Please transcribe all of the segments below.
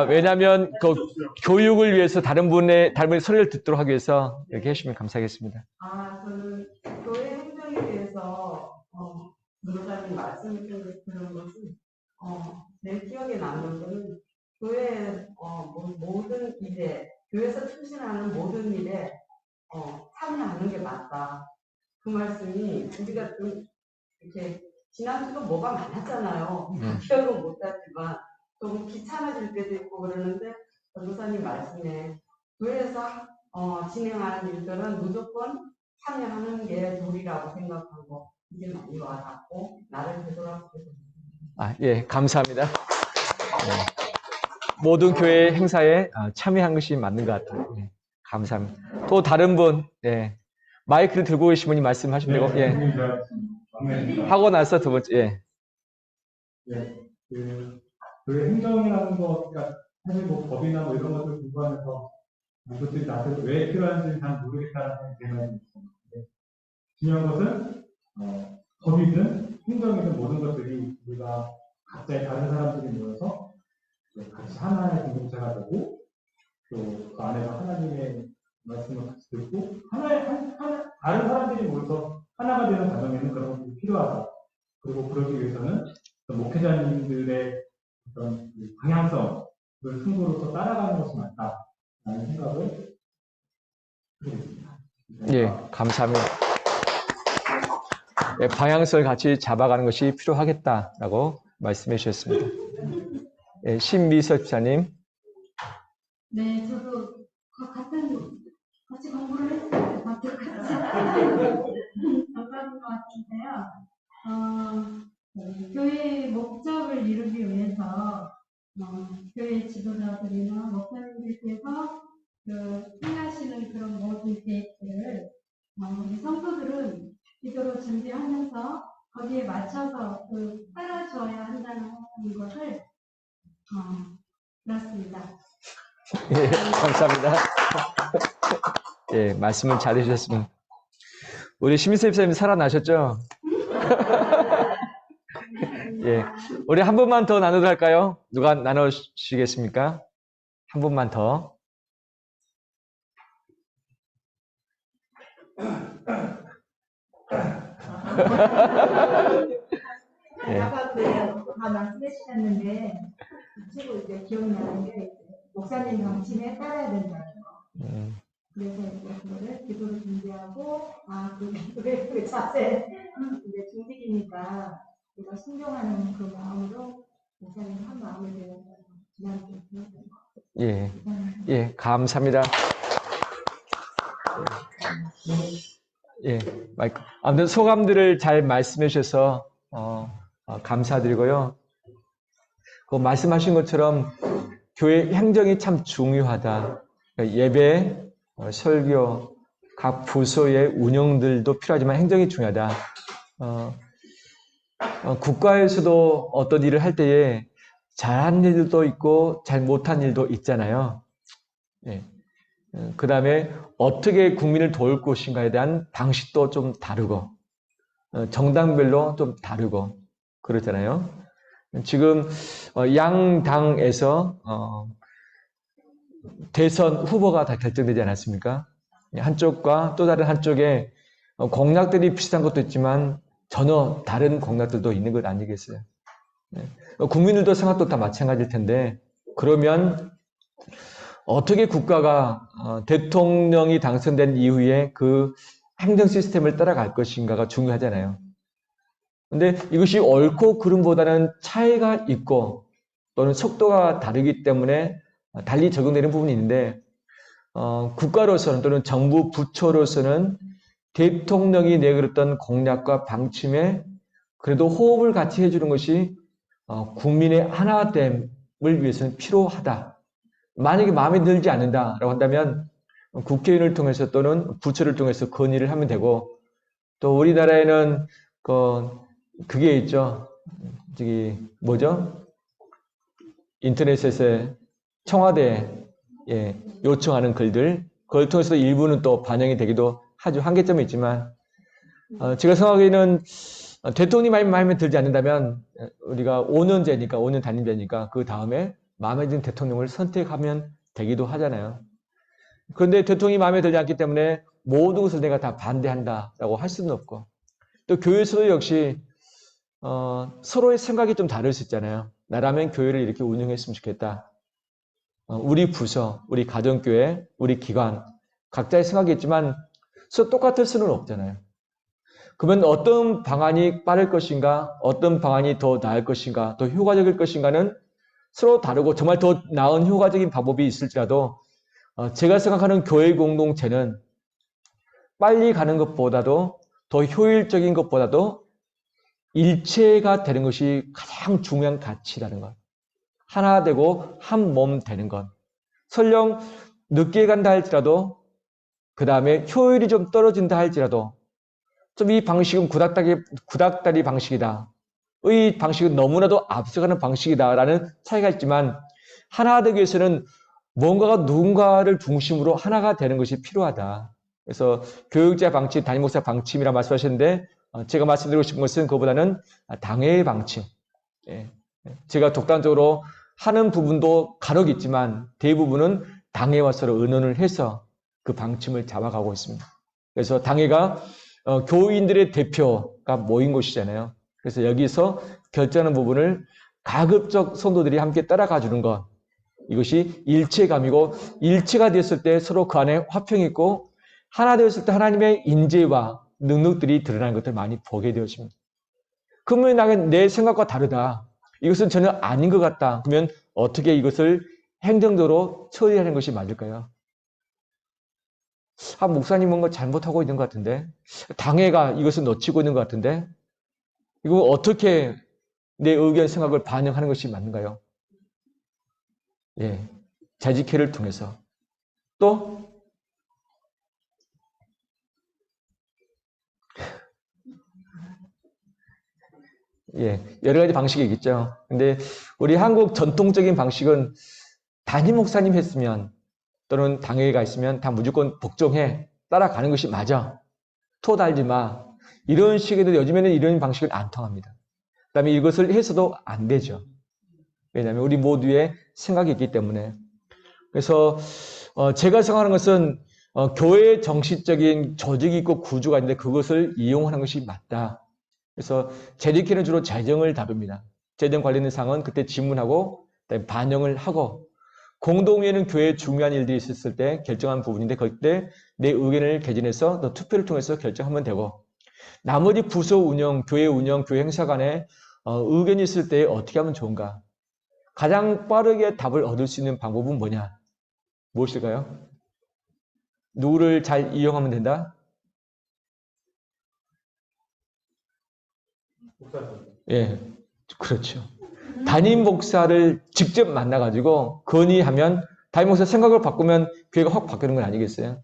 왜냐하면 그 교육을 위해서 다른 분의 소리를 듣도록 하기 위해서 이렇게 해주시면 감사하겠습니다. 저는 교회 행정에 대해서 변호사님 말씀을 들은 것은 내 기억에 남는 것은 교회 모든 일에 교회에서 추진하는 모든 일에 참여하는 게 맞다. 그 말씀이 우리가 좀 이렇게 지난주도 뭐가 많았잖아요. 기억은 못하지만 좀 귀찮아질 때도 있고 그러는데 변호사님 말씀에 교회에서 진행하는 일들은 무조건 참여하는 게 도리라고 생각하고 이게 많이 와닿고 나를 되돌아보게 됩니다. 예, 감사합니다. 모든 교회 행사에 참여한 것이 맞는 것 같아요. 예, 감사합니다. 또 다른 분, 예, 마이크를 들고 계신 분이 말씀하시면 되고, 예. 하고 나서 두 번째, 예. 네, 그 행정이라는 거, 그러니까 사실 뭐 법이나 뭐 이런 것들 공부하면서 이것들이 나한테 왜 필요한지 잘 모르겠다는 생각이 있었는데 중요한 것은 법이든 행정이든 모든 것들이 우리가 각자의 다른 사람들이 모여서 같이 하나의 공동체가 되고 또 그 안에서 하나님의 말씀을 같이 듣고 다른 사람들이 모여서 하나가 되는 과정에는 그런 것들이 필요하다. 그리고 그러기 위해서는 목회자님들의 어떤 방향성을 승부로서 따라가는 것이 맞다라는 생각을 하고 있습니다. 예, 감사합니다. 예, 방향성을 같이 잡아가는 것이 필요하겠다라고 말씀해 주셨습니다. 예, 신미서 집사님. 네, 저도 같이 공부를 했어요. 같이 감사한 것 같은데요. 교회의 목적을 이루기 위해서 교회 지도자들이나 목사님들께서 행하시는 그런 모든 계획들을 우리 성도들은 기도로 준비하면서 거기에 맞춰서 따라줘야 한다는 것을 들었습니다. 예, 감사합니다. 예, 말씀을 잘해주셨습니다. 우리 심희세 집사님 살아나셨죠? 예, 우리 한 번만 더 나누도록 할까요? 누가 나누시겠습니까? 한 번만 더. 아까도 다 말씀해 주셨는데 최고 이제 기억나는 게 목사님 방침에 따라야 된다는 거. 그래서 이제 그거를 기도를 준비하고 그 자세 이제 중직이니까 우리가 순종하는 그 마음으로 목사님 한 마음을 되어서 지난주에 들었던 거. 예, 예, 감사합니다. 예, 마이크. 아무튼 소감들을 잘 말씀해 주셔서 감사드리고요. 그 말씀하신 것처럼 교회 행정이 참 중요하다. 예배, 설교, 각 부서의 운영들도 필요하지만 행정이 중요하다. 국가에서도 어떤 일을 할 때에 잘한 일도 있고 잘 못한 일도 있잖아요. 예. 그 다음에 어떻게 국민을 도울 것인가에 대한 방식도 좀 다르고 정당별로 좀 다르고 그렇잖아요. 지금 양 당에서 대선 후보가 다 결정되지 않았습니까? 한쪽과 또 다른 한쪽에 공약들이 비슷한 것도 있지만 전혀 다른 공약들도 있는 것 아니겠어요? 국민들도 생각도 다 마찬가지일 텐데 그러면 어떻게 국가가 대통령이 당선된 이후에 그 행정 시스템을 따라갈 것인가가 중요하잖아요. 근데 이것이 옳고 그름보다는 차이가 있고 또는 속도가 다르기 때문에 달리 적용되는 부분이 있는데 국가로서는 또는 정부 부처로서는 대통령이 내걸었던 공약과 방침에 그래도 호흡을 같이 해주는 것이 국민의 하나됨을 위해서는 필요하다. 만약에 마음에 들지 않는다라고 한다면 국회의원을 통해서 또는 부처를 통해서 건의를 하면 되고 또 우리나라에는 그게 있죠. 저기 뭐죠? 인터넷에서 청와대에 요청하는 글들 그걸 통해서 일부는 또 반영이 되기도 하죠. 한계점이 있지만 제가 생각하기에는 대통령이 마음에 들지 않는다면 우리가 5년제니까 5년 단임제니까 그 다음에 마음에 드는 대통령을 선택하면 되기도 하잖아요. 그런데 대통령이 마음에 들지 않기 때문에 모든 것을 내가 다 반대한다라고 할 수는 없고, 또 교회에서도 역시 서로의 생각이 좀 다를 수 있잖아요. 나라면 교회를 이렇게 운영했으면 좋겠다. 우리 부서, 우리 가정교회, 우리 기관 각자의 생각이 있지만 서로 똑같을 수는 없잖아요. 그러면 어떤 방안이 빠를 것인가, 어떤 방안이 더 나을 것인가, 더 효과적일 것인가는 서로 다르고 정말 더 나은 효과적인 방법이 있을지라도 제가 생각하는 교회 공동체는 빨리 가는 것보다도 더 효율적인 것보다도 일체가 되는 것이 가장 중요한 가치라는 것. 하나 되고 한 몸 되는 것. 설령 늦게 간다 할지라도 그 다음에 효율이 좀 떨어진다 할지라도 좀 이 방식은 구닥다리 방식이다. 이 방식은 너무나도 앞서가는 방식이다라는 차이가 있지만 하나 되기 위해서는 뭔가가 누군가를 중심으로 하나가 되는 것이 필요하다. 그래서 교육자 방침, 담임 목사 방침이라 말씀하셨는데 제가 말씀드리고 싶은 것은 그보다는 당회의 방침. 제가 독단적으로 하는 부분도 간혹 있지만 대부분은 당회와 서로 의논을 해서 그 방침을 잡아가고 있습니다. 그래서 당회가 교인들의 대표가 모인 곳이잖아요. 그래서 여기서 결정하는 부분을 가급적 성도들이 함께 따라가 주는 것. 이것이 일체감이고 일체가 되었을 때 서로 그 안에 화평이 있고 하나 되었을 때 하나님의 인재와 능력들이 드러나는 것을 많이 보게 되었습니다. 그러면 내 생각과 다르다. 이것은 전혀 아닌 것 같다. 그러면 어떻게 이것을 행정적으로 처리하는 것이 맞을까요? 목사님 뭔가 잘못하고 있는 것 같은데 당회가 이것을 놓치고 있는 것 같은데 이거 어떻게 내 의견 생각을 반영하는 것이 맞는가요? 예, 자직회를 통해서 또 여러 가지 방식이 있겠죠. 근데 우리 한국 전통적인 방식은 담임 목사님 했으면 또는 당회가 있으면 다 무조건 복종해 따라가는 것이 맞아. 토 달지 마. 이런 식으로 요즘에는 이런 방식은 안 통합니다. 그 다음에 이것을 해서도 안 되죠. 왜냐하면 우리 모두의 생각이 있기 때문에. 그래서 제가 생각하는 것은 교회의 정식적인 조직이 있고 구조가 있는데 그것을 이용하는 것이 맞다. 그래서 재직회는 주로 재정을 다룹니다. 재정 관련된 사항은 그때 질문하고 반영을 하고 공동회는 교회에 중요한 일들이 있었을 때 결정한 부분인데 그때 내 의견을 개진해서 또 투표를 통해서 결정하면 되고 나머지 부서 운영, 교회 행사 간에 의견이 있을 때 어떻게 하면 좋은가? 가장 빠르게 답을 얻을 수 있는 방법은 뭐냐? 무엇일까요? 누구를 잘 이용하면 된다? 예, 그렇죠. 담임 목사를 직접 만나가지고 건의하면 담임 목사 생각을 바꾸면 교회가 확 바뀌는 건 아니겠어요?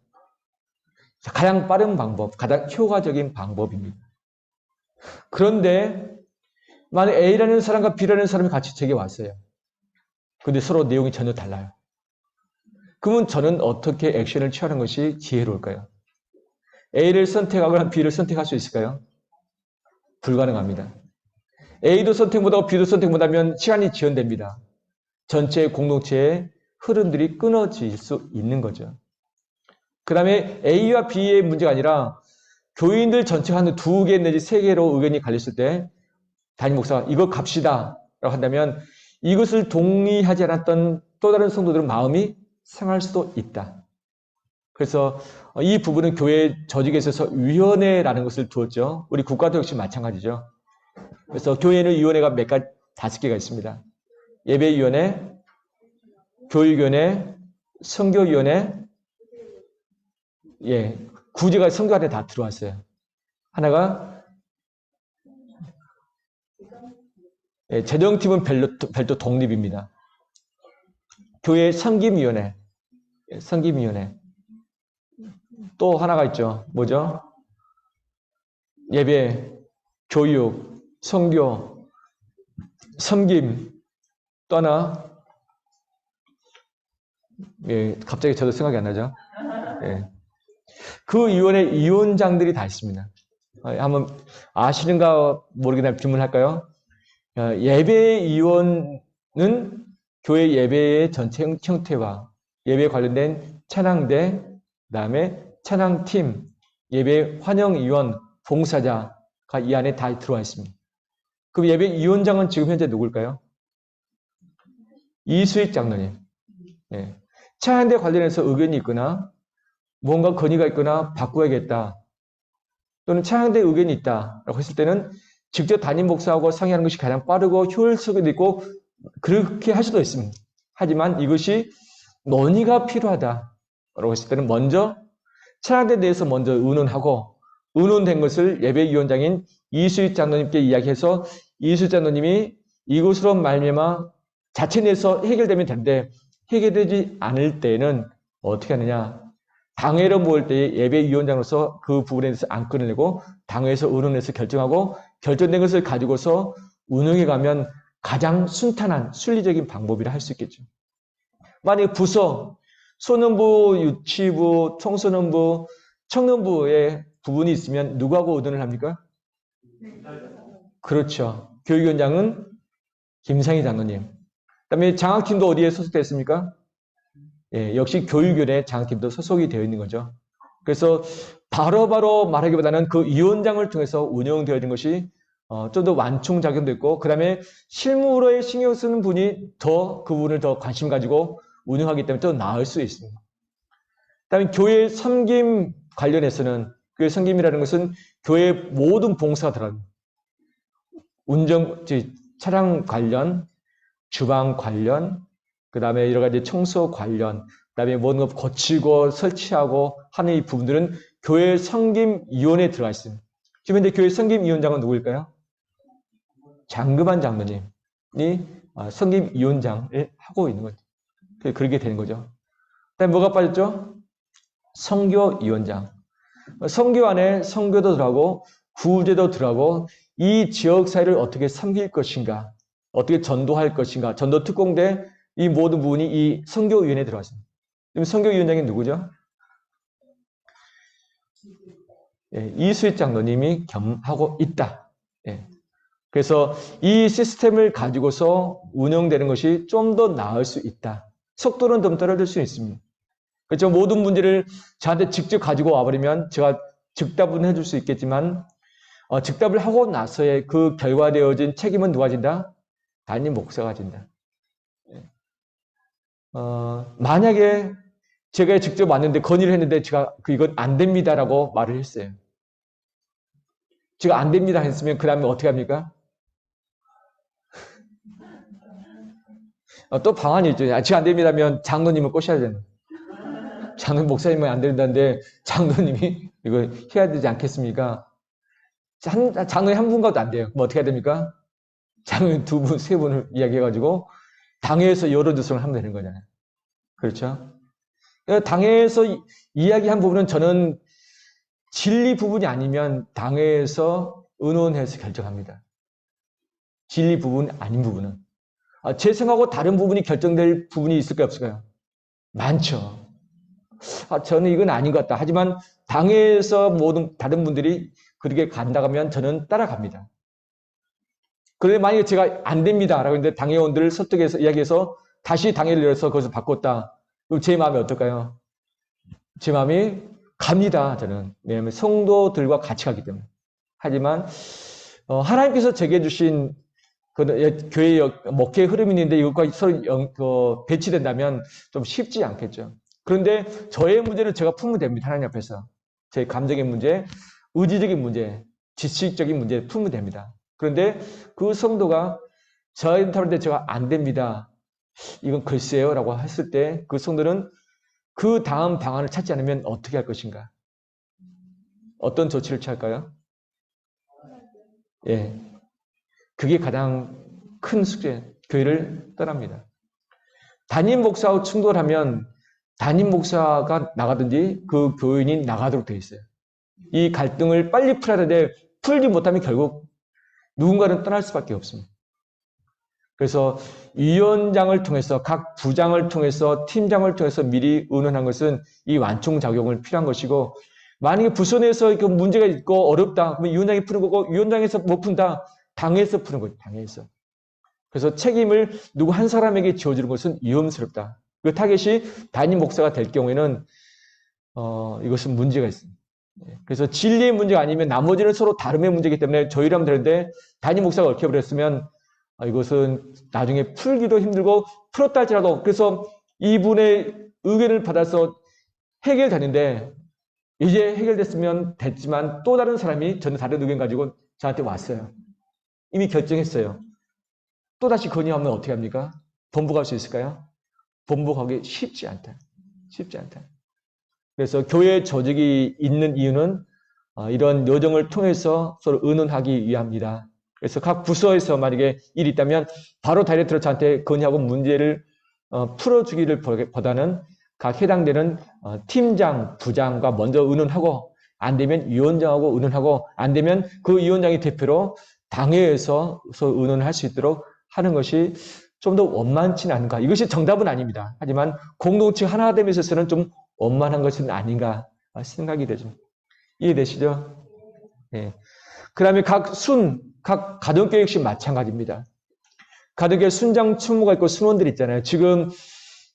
가장 빠른 방법, 가장 효과적인 방법입니다. 그런데 만약 A라는 사람과 B라는 사람이 같이 제게 왔어요. 근데 서로 내용이 전혀 달라요. 그러면 저는 어떻게 액션을 취하는 것이 지혜로울까요? A를 선택하거나 B를 선택할 수 있을까요? 불가능합니다. A도 선택 못하고 B도 선택 못하면 시간이 지연됩니다. 전체 공동체의 흐름들이 끊어질 수 있는 거죠. 그 다음에 A와 B의 문제가 아니라 교인들 전체가 한 2개 내지 3개로 의견이 갈렸을 때 담임 목사가 이거 갑시다 라고 한다면 이것을 동의하지 않았던 또 다른 성도들은 마음이 상할 수도 있다. 그래서 이 부분은 교회 조직에 있어서 위원회라는 것을 두었죠. 우리 국가도 역시 마찬가지죠. 그래서 교회는 위원회가 몇 가지 5개가 있습니다. 예배위원회, 교육위원회, 선교위원회, 구제가 선교한테 다 들어왔어요. 하나가 재정팀은 별도 독립입니다. 교회 섬김위원회, 또 하나가 있죠. 뭐죠? 예배, 교육, 선교, 섬김, 또 하나 갑자기 저도 생각이 안 나죠? 그 위원회 위원장들이 다 있습니다. 한번 아시는가 모르겠나 질문할까요? 예배위원은 교회 예배의 전체 형태와 예배에 관련된 찬양대, 그다음에 찬양팀, 예배 환영위원, 봉사자가 이 안에 다 들어와 있습니다. 그럼 예배위원장은 지금 현재 누굴까요? 이수익 장로님. 네. 찬양대 관련해서 의견이 있거나 뭔가 건의가 있거나 바꿔야겠다. 또는 찬양대 의견이 있다라고 했을 때는 직접 담임 목사하고 상의하는 것이 가장 빠르고 효율적이도 있고 그렇게 할 수도 있습니다. 하지만 이것이 논의가 필요하다라고 했을 때는 먼저 찬양대에 대해서 먼저 의논하고 의논된 것을 예배위원장인 이수익 장로님께 이야기해서 이수익 장로님이 이것으로 말미암아 자체 내에서 해결되면 되는데 해결되지 않을 때는 어떻게 하느냐. 당회로 모일 때 예배위원장으로서 그 부분에 대해서 안건을 내고 당회에서 의논해서 결정하고 결정된 것을 가지고서 운영해 가면 가장 순탄한 순리적인 방법이라 할 수 있겠죠. 만약에 부서, 소년부, 유치부, 청소년부, 청년부의 부분이 있으면 누구하고 의논을 합니까? 그렇죠. 교육위원장은 김상희 장로님. 그다음에 장학팀도 어디에 소속되어 있습니까? 예, 역시 교육위원회 장학팀도 소속이 되어 있는 거죠. 그래서 바로바로 말하기보다는 그 위원장을 통해서 운영되어 있는 것이 좀 더 완충작용도 있고, 그 다음에 실무로에 신경 쓰는 분이 더 그 부분을 더 관심 가지고 운영하기 때문에 더 나을 수 있습니다. 그 다음에 교회 섬김 관련해서는, 교회 섬김이라는 것은 교회 모든 봉사가 들어갑니다. 차량 관련, 주방 관련, 그 다음에 여러 가지 청소 관련, 그 다음에 뭔가 고치고 설치하고 하는 이 부분들은 교회 섬김위원회에 들어가 있습니다. 지금 현재 교회 섬김위원장은 누구일까요? 장금환 장로님이 섬김위원장을 하고 있는 거죠. 그렇게 되는 거죠. 그 다음에 뭐가 빠졌죠? 선교위원장. 선교 안에 선교도 들어가고 구제도 들어가고 이 지역사회를 어떻게 섬길 것인가, 어떻게 전도할 것인가, 전도 특공대, 이 모든 부분이 이 선교위원회에 들어갔습니다. 그럼 선교위원장이 누구죠? 예, 이수익 장로님이 겸하고 있다. 예. 그래서 이 시스템을 가지고서 운영되는 것이 좀 더 나을 수 있다. 속도는 좀 떨어질 수 있습니다. 그렇죠. 모든 문제를 저한테 직접 가지고 와버리면 제가 즉답은 해줄 수 있겠지만 즉답을 하고 나서의 그 결과되어진 책임은 누가 진다? 담임 목사가 진다. 만약에 제가 직접 왔는데 건의를 했는데 제가 이건 안 됩니다라고 말을 했어요. 제가 안 됩니다 했으면 그 다음에 어떻게 합니까? 또 방안이 있죠. 제가 안 됩니다면 장로님을 꼬셔야 되는. 장로님 목사님은 안 된다는데 장로님이 이거 해야 되지 않겠습니까? 장로님 한 분과도 안 돼요. 그럼 어떻게 해야 됩니까? 장로님 두 분, 세 분을 이야기해가지고 당회에서 여러 조성을 하면 되는 거잖아요. 그렇죠? 당회에서 이야기한 부분은 저는 진리 부분이 아니면 당회에서 의논해서 결정합니다. 진리 부분 아닌 부분은. 제 생각하고 다른 부분이 결정될 부분이 있을까요, 없을까요? 많죠. 저는 이건 아닌 것 같다. 하지만 당회에서 모든 다른 분들이 그렇게 간다고 하면 저는 따라갑니다. 그런데 만약에 제가 안 됩니다 라고 했는데 당회원들을 설득해서 이야기해서 다시 당회를 열어서 그것을 바꿨다. 그럼 제 마음이 어떨까요? 제 마음이 갑니다. 저는. 왜냐하면 성도들과 같이 가기 때문에. 하지만 하나님께서 제게 주신 교회의 목회의 흐름이 있는데 이것과 서로 배치된다면 좀 쉽지 않겠죠. 그런데 저의 문제를 제가 풀면 됩니다. 하나님 앞에서. 제 감정의 문제, 의지적인 문제, 지식적인 문제 풀면 됩니다. 그런데 그 성도가 저한테 할 때 제가 안 됩니다. 이건 글쎄요 라고 했을 때 그 성도는 그 다음 방안을 찾지 않으면 어떻게 할 것인가? 어떤 조치를 취할까요? 예. 그게 가장 큰 숙제, 교회를 떠납니다. 담임 목사하고 충돌하면 담임 목사가 나가든지 그 교인이 나가도록 되어 있어요. 이 갈등을 빨리 풀어야 되는데 풀지 못하면 결국 누군가는 떠날 수밖에 없습니다. 그래서 위원장을 통해서 각 부장을 통해서 팀장을 통해서 미리 의논한 것은 이 완충작용을 필요한 것이고, 만약에 부서 내에서 문제가 있고 어렵다 그러면 위원장이 푸는 거고, 위원장에서 못 푼다 당에서 푸는 거죠. 당에서. 그래서 책임을 누구 한 사람에게 지어주는 것은 위험스럽다. 그 타겟이 담임 목사가 될 경우에는 이것은 문제가 있습니다. 그래서 진리의 문제가 아니면 나머지는 서로 다름의 문제이기 때문에 조율하면 되는데 담임 목사가 얽혀버렸으면 이것은 나중에 풀기도 힘들고 풀었다 할지라도 그래서 이분의 의견을 받아서 해결되는데 이제 해결됐으면 됐지만 또 다른 사람이 전혀 다른 의견 가지고 저한테 왔어요. 이미 결정했어요. 또다시 건의하면 어떻게 합니까? 본부 갈 수 있을까요? 본부 가기 쉽지 않다. 쉽지 않다. 그래서 교회 조직이 있는 이유는 이런 여정을 통해서 서로 의논하기 위함이다. 그래서 각 부서에서 만약에 일이 있다면 바로 다이렉트로 저한테 건의하고 문제를 풀어주기를 보다는 각 해당되는 팀장, 부장과 먼저 의논하고 안 되면 위원장하고 의논하고 안 되면 그 위원장이 대표로 당회에서 의논을 할 수 있도록 하는 것이 좀 더 원만치는 않은가. 이것이 정답은 아닙니다. 하지만 공동체 하나됨에 있어서는 좀 원만한 것은 아닌가 생각이 되죠. 이해되시죠? 네. 그 다음에 각 가정교회 역시 마찬가지입니다. 가정교회 순장 총무가 있고 순원들 있잖아요. 지금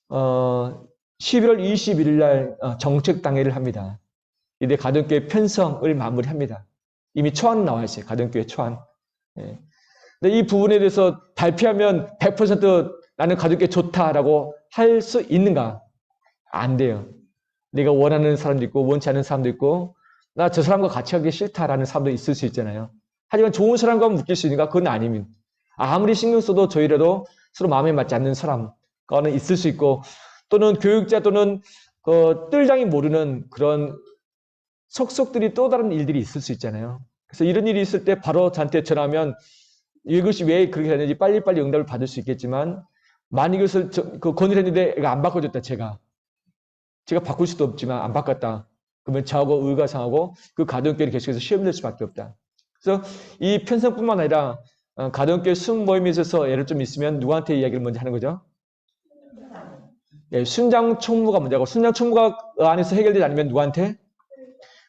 11월 21일 날 정책당회를 합니다. 이제 가정교회 편성을 마무리합니다. 이미 초안 나와 있어요. 가정교회 초안. 예. 근데 이 부분에 대해서 발표하면 100% 나는 가족께 좋다라고 할 수 있는가? 안 돼요. 내가 원하는 사람도 있고 원치 않는 사람도 있고 나 저 사람과 같이 하기 싫다라는 사람도 있을 수 있잖아요. 하지만 좋은 사람과 묶일 수 있는가? 그건 아닙니다. 아무리 신경 써도 저희라도 서로 마음에 맞지 않는 사람과는 있을 수 있고 또는 교육자 또는 뜰장이 모르는 그런 속속들이 또 다른 일들이 있을 수 있잖아요. 그래서 이런 일이 있을 때 바로 저한테 전화하면 이것이 왜 그렇게 됐는지 빨리빨리 응답을 받을 수 있겠지만 만약 이것을 건의를 했는데 안 바꿔줬다 제가 바꿀 수도 없지만 안 바꿨다. 그러면 저하고 의가 상하고 그 가정교회를 계속해서 시험될 수밖에 없다. 그래서 이 편성뿐만 아니라 가정교회 순모임에 있어서 예를 좀 있으면 누구한테 이야기를 먼저 하는 거죠? 예, 순장 총무가 문제고 순장 총무가 안에서 해결되지 않으면 누구한테?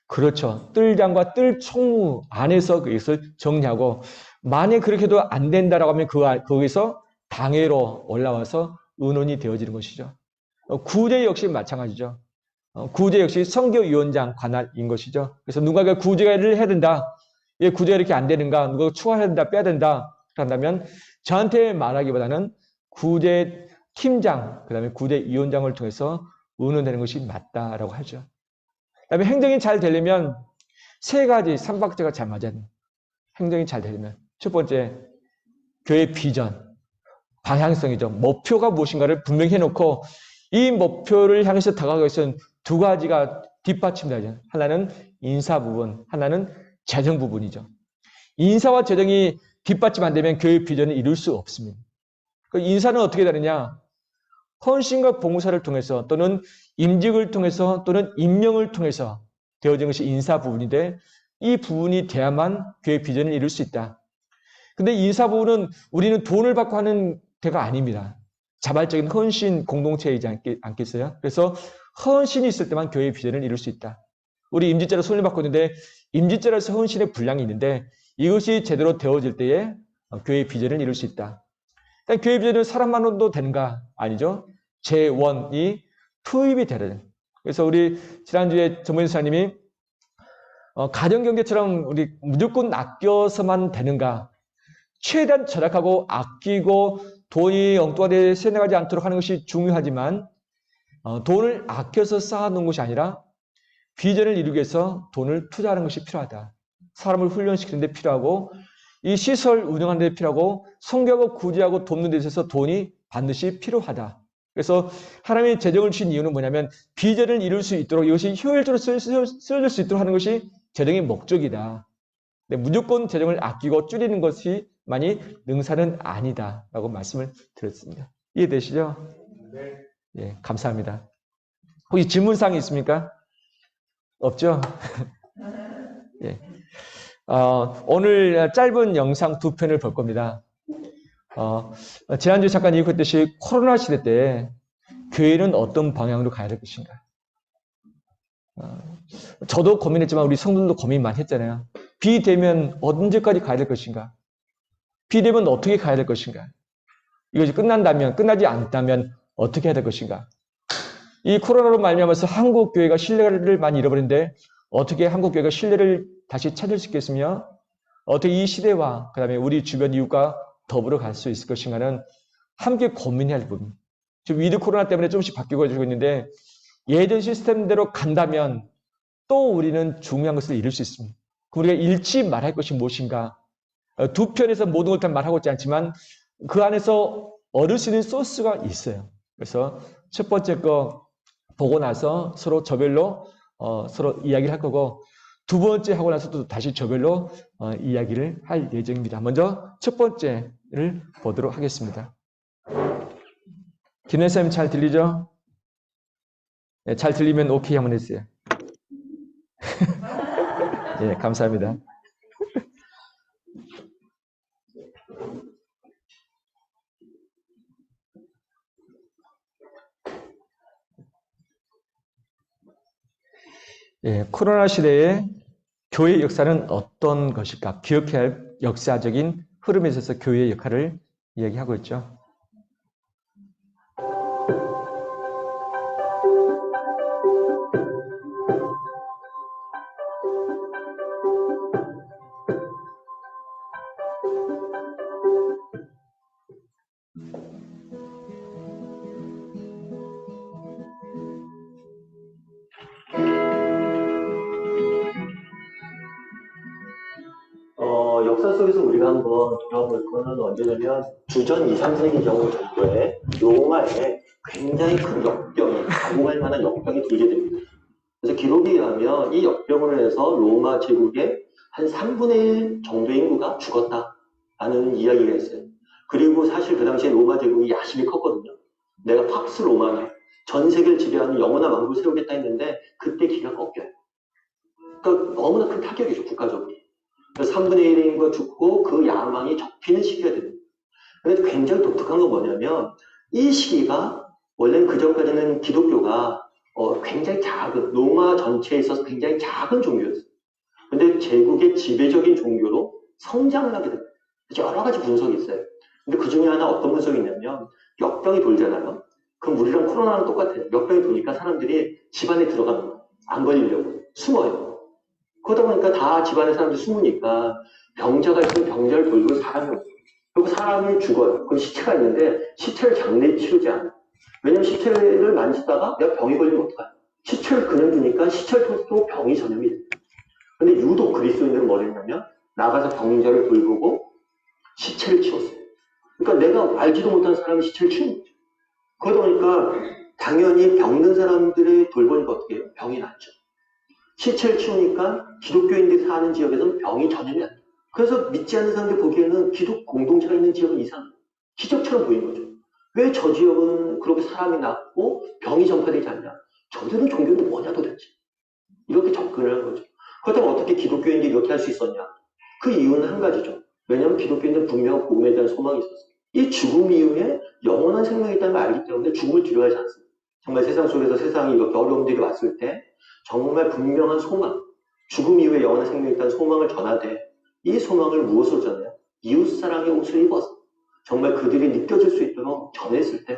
그렇죠. 뜰장과 뜰 총무 안에서 그것을 정리하고 만약 그렇게 해도 안 된다라고 하면 거기서 당회로 올라와서 의논이 되어지는 것이죠. 구제 역시 마찬가지죠. 구제 역시 선교위원장 관할인 것이죠. 그래서 누가 구제를 해야 된다. 예, 구제가 이렇게 안 되는가? 누가 추가해야 된다, 빼야 된다. 그런다면 저한테 말하기보다는 구제 팀장, 그 다음에 구제위원장을 통해서 의논되는 것이 맞다라고 하죠. 그 다음에 행정이 잘 되려면 세 가지 삼박자가 잘 맞아야 돼요. 행정이 잘 되려면. 첫 번째, 교회 비전, 방향성이죠. 목표가 무엇인가를 분명히 해놓고 이 목표를 향해서 다가가기 위해서는 두 가지가 뒷받침되죠. 하나는 인사 부분, 하나는 재정 부분이죠. 인사와 재정이 뒷받침 안 되면 교회 비전을 이룰 수 없습니다. 그 인사는 어떻게 되느냐? 헌신과 봉사를 통해서 또는 임직을 통해서 또는 임명을 통해서 되어진 것이 인사 부분인데 이 부분이 돼야만 교회 비전을 이룰 수 있다. 근데 인사 부분은 우리는 돈을 받고 하는 데가 아닙니다. 자발적인 헌신 공동체이지 않겠어요? 그래서 헌신이 있을 때만 교회 비전을 이룰 수 있다. 우리 임직자로 손을 받고 있는데 임직자로서 헌신의 분량이 있는데 이것이 제대로 되어질 때에 교회 비전을 이룰 수 있다. 교회 비전은 사람만으로도 되는가? 아니죠. 재원이 투입이 되는. 그래서 우리 지난주에 정문 사님이 가정경제처럼 우리 무조건 아껴서만 되는가? 최대한 절약하고 아끼고 돈이 엉뚱하게 새나가지 않도록 하는 것이 중요하지만 돈을 아껴서 쌓아놓은 것이 아니라 비전을 이루기 위해서 돈을 투자하는 것이 필요하다. 사람을 훈련시키는 데 필요하고 이 시설 운영하는 데 필요하고 성교하고 구제하고 돕는 데 있어서 돈이 반드시 필요하다. 그래서 하나님의 재정을 주신 이유는 뭐냐면 비전을 이룰 수 있도록 이것이 효율적으로 쓰여질 수 있도록 하는 것이 재정의 목적이다. 근데 무조건 재정을 아끼고 줄이는 것이 만이 능사는 아니다라고 말씀을 드렸습니다. 이해되시죠? 네. 예, 감사합니다. 혹시 질문사항이 있습니까? 없죠? 예. 오늘 짧은 영상 2편을 볼 겁니다. 지난주에 잠깐 얘기했듯이 코로나 시대 때 교회는 어떤 방향으로 가야 될 것인가? 저도 고민했지만 우리 성도들도 고민 많이 했잖아요. 비되면 언제까지 가야 될 것인가? 비되면 어떻게 가야 될 것인가? 이것이 끝나지 않다면 어떻게 해야 될 것인가? 이 코로나로 말미암아서 한국 교회가 신뢰를 많이 잃어버린데 어떻게 한국 교회가 신뢰를 다시 찾을 수 있겠으며 어떻게 이 시대와 그다음에 우리 주변 이웃과 더불어 갈 수 있을 것인가는 함께 고민해야 할 부분. 지금 위드 코로나 때문에 조금씩 바뀌고 있는데 예전 시스템대로 간다면 또 우리는 중요한 것을 잃을 수 있습니다. 그럼 우리가 잃지 말할 것이 무엇인가? 두 편에서 모든 걸 다 말하고 있지 않지만 그 안에서 얻을 수 있는 소스가 있어요. 그래서 첫 번째 거 보고 나서 서로 저별로 서로 이야기를 할 거고 두 번째 하고 나서 또 다시 저별로 이야기를 할 예정입니다. 먼저 첫 번째를 보도록 하겠습니다. 김혜쌤 잘 들리죠? 네, 잘 들리면 오케이 한번 해주세요. 예, 감사합니다. 예, 코로나 시대에 교회 역사는 어떤 것일까? 기억해야 할 역사적인 흐름에 있어서 교회의 역할을 이야기하고 있죠. 역사 속에서 우리가 한번 돌아볼 거는 언제냐면 주전 2, 3세기 정도에 로마에 굉장히 큰 역병이, 가공할 만한 역병이 들게 됩니다. 그래서 기록에 의하면 이 역병으로 해서 로마 제국의 한 3분의 1 정도의 인구가 죽었다라는 이야기가 있어요. 그리고 사실 그 당시에 로마 제국이 야심이 컸거든요. 내가 팍스 로마나 전 세계를 지배하는 영원한 왕국을 세우겠다 했는데 그때 기가 꺾여요. 그러니까 너무나 큰 타격이죠, 국가적으로. 그래서 3분의 1의 인구가 죽고 그 야망이 접히는 시기가 됩니다. 그래서 굉장히 독특한 건 뭐냐면 이 시기가 원래는 그전까지는 기독교가 굉장히 작은, 로마 전체에 있어서 굉장히 작은 종교였어요. 근데 제국의 지배적인 종교로 성장을 하게 됩니다. 여러 가지 분석이 있어요. 근데 그 중에 하나 어떤 분석이 있냐면 역병이 돌잖아요. 그럼 우리랑 코로나랑 똑같아요. 역병이 도니까 사람들이 집안에 들어갑니다. 안 걸리려고. 숨어요. 그러다 보니까 다 집안에 사람들이 숨으니까 병자가 있으면 병자를 돌고 사람이 없어요. 그리고 사람이 죽어요. 그럼 시체가 있는데 시체를 장례에 치르지 않아요. 왜냐면 시체를 만지다가 내가 병이 걸리면 어떡하냐. 시체를 그냥 두니까 시체를 통해서 병이 전염이 돼요. 근데 유독 그리스도인들은 뭘 했냐면 나가서 병자를 돌보고 시체를 치웠어요. 그러니까 내가 알지도 못한 사람이 시체를 치운 거죠. 그러다 보니까 당연히 병든 사람들을 돌보니까 어떻게 해요? 병이 낫죠. 시체를 치우니까 기독교인들이 사는 지역에서는 병이 전염이 안 돼요. 그래서 믿지 않는 사람들 보기에는 기독 공동체가 있는 지역은 이상해요. 기적처럼 보이는 거죠. 왜 저 지역은 그렇게 사람이 낫고 병이 전파되지 않냐? 저들은 종교는 뭐냐 도대체. 이렇게 접근을 한 거죠. 그렇다면 어떻게 기독교인들이 이렇게 할 수 있었냐? 그 이유는 한 가지죠. 왜냐하면 기독교인들은 분명 복음에 대한 소망이 있었어요. 이 죽음 이후에 영원한 생명이 있다는 걸 알기 때문에 죽음을 두려워하지 않습니다. 정말 세상 속에서 세상이 이렇게 어려움들이 왔을 때 정말 분명한 소망, 죽음 이후에 영원한 생명이 있다는 소망을 전하되 이 소망을 무엇으로 전해요? 이웃사랑의 옷을 입어서 정말 그들이 느껴질 수 있도록 전했을 때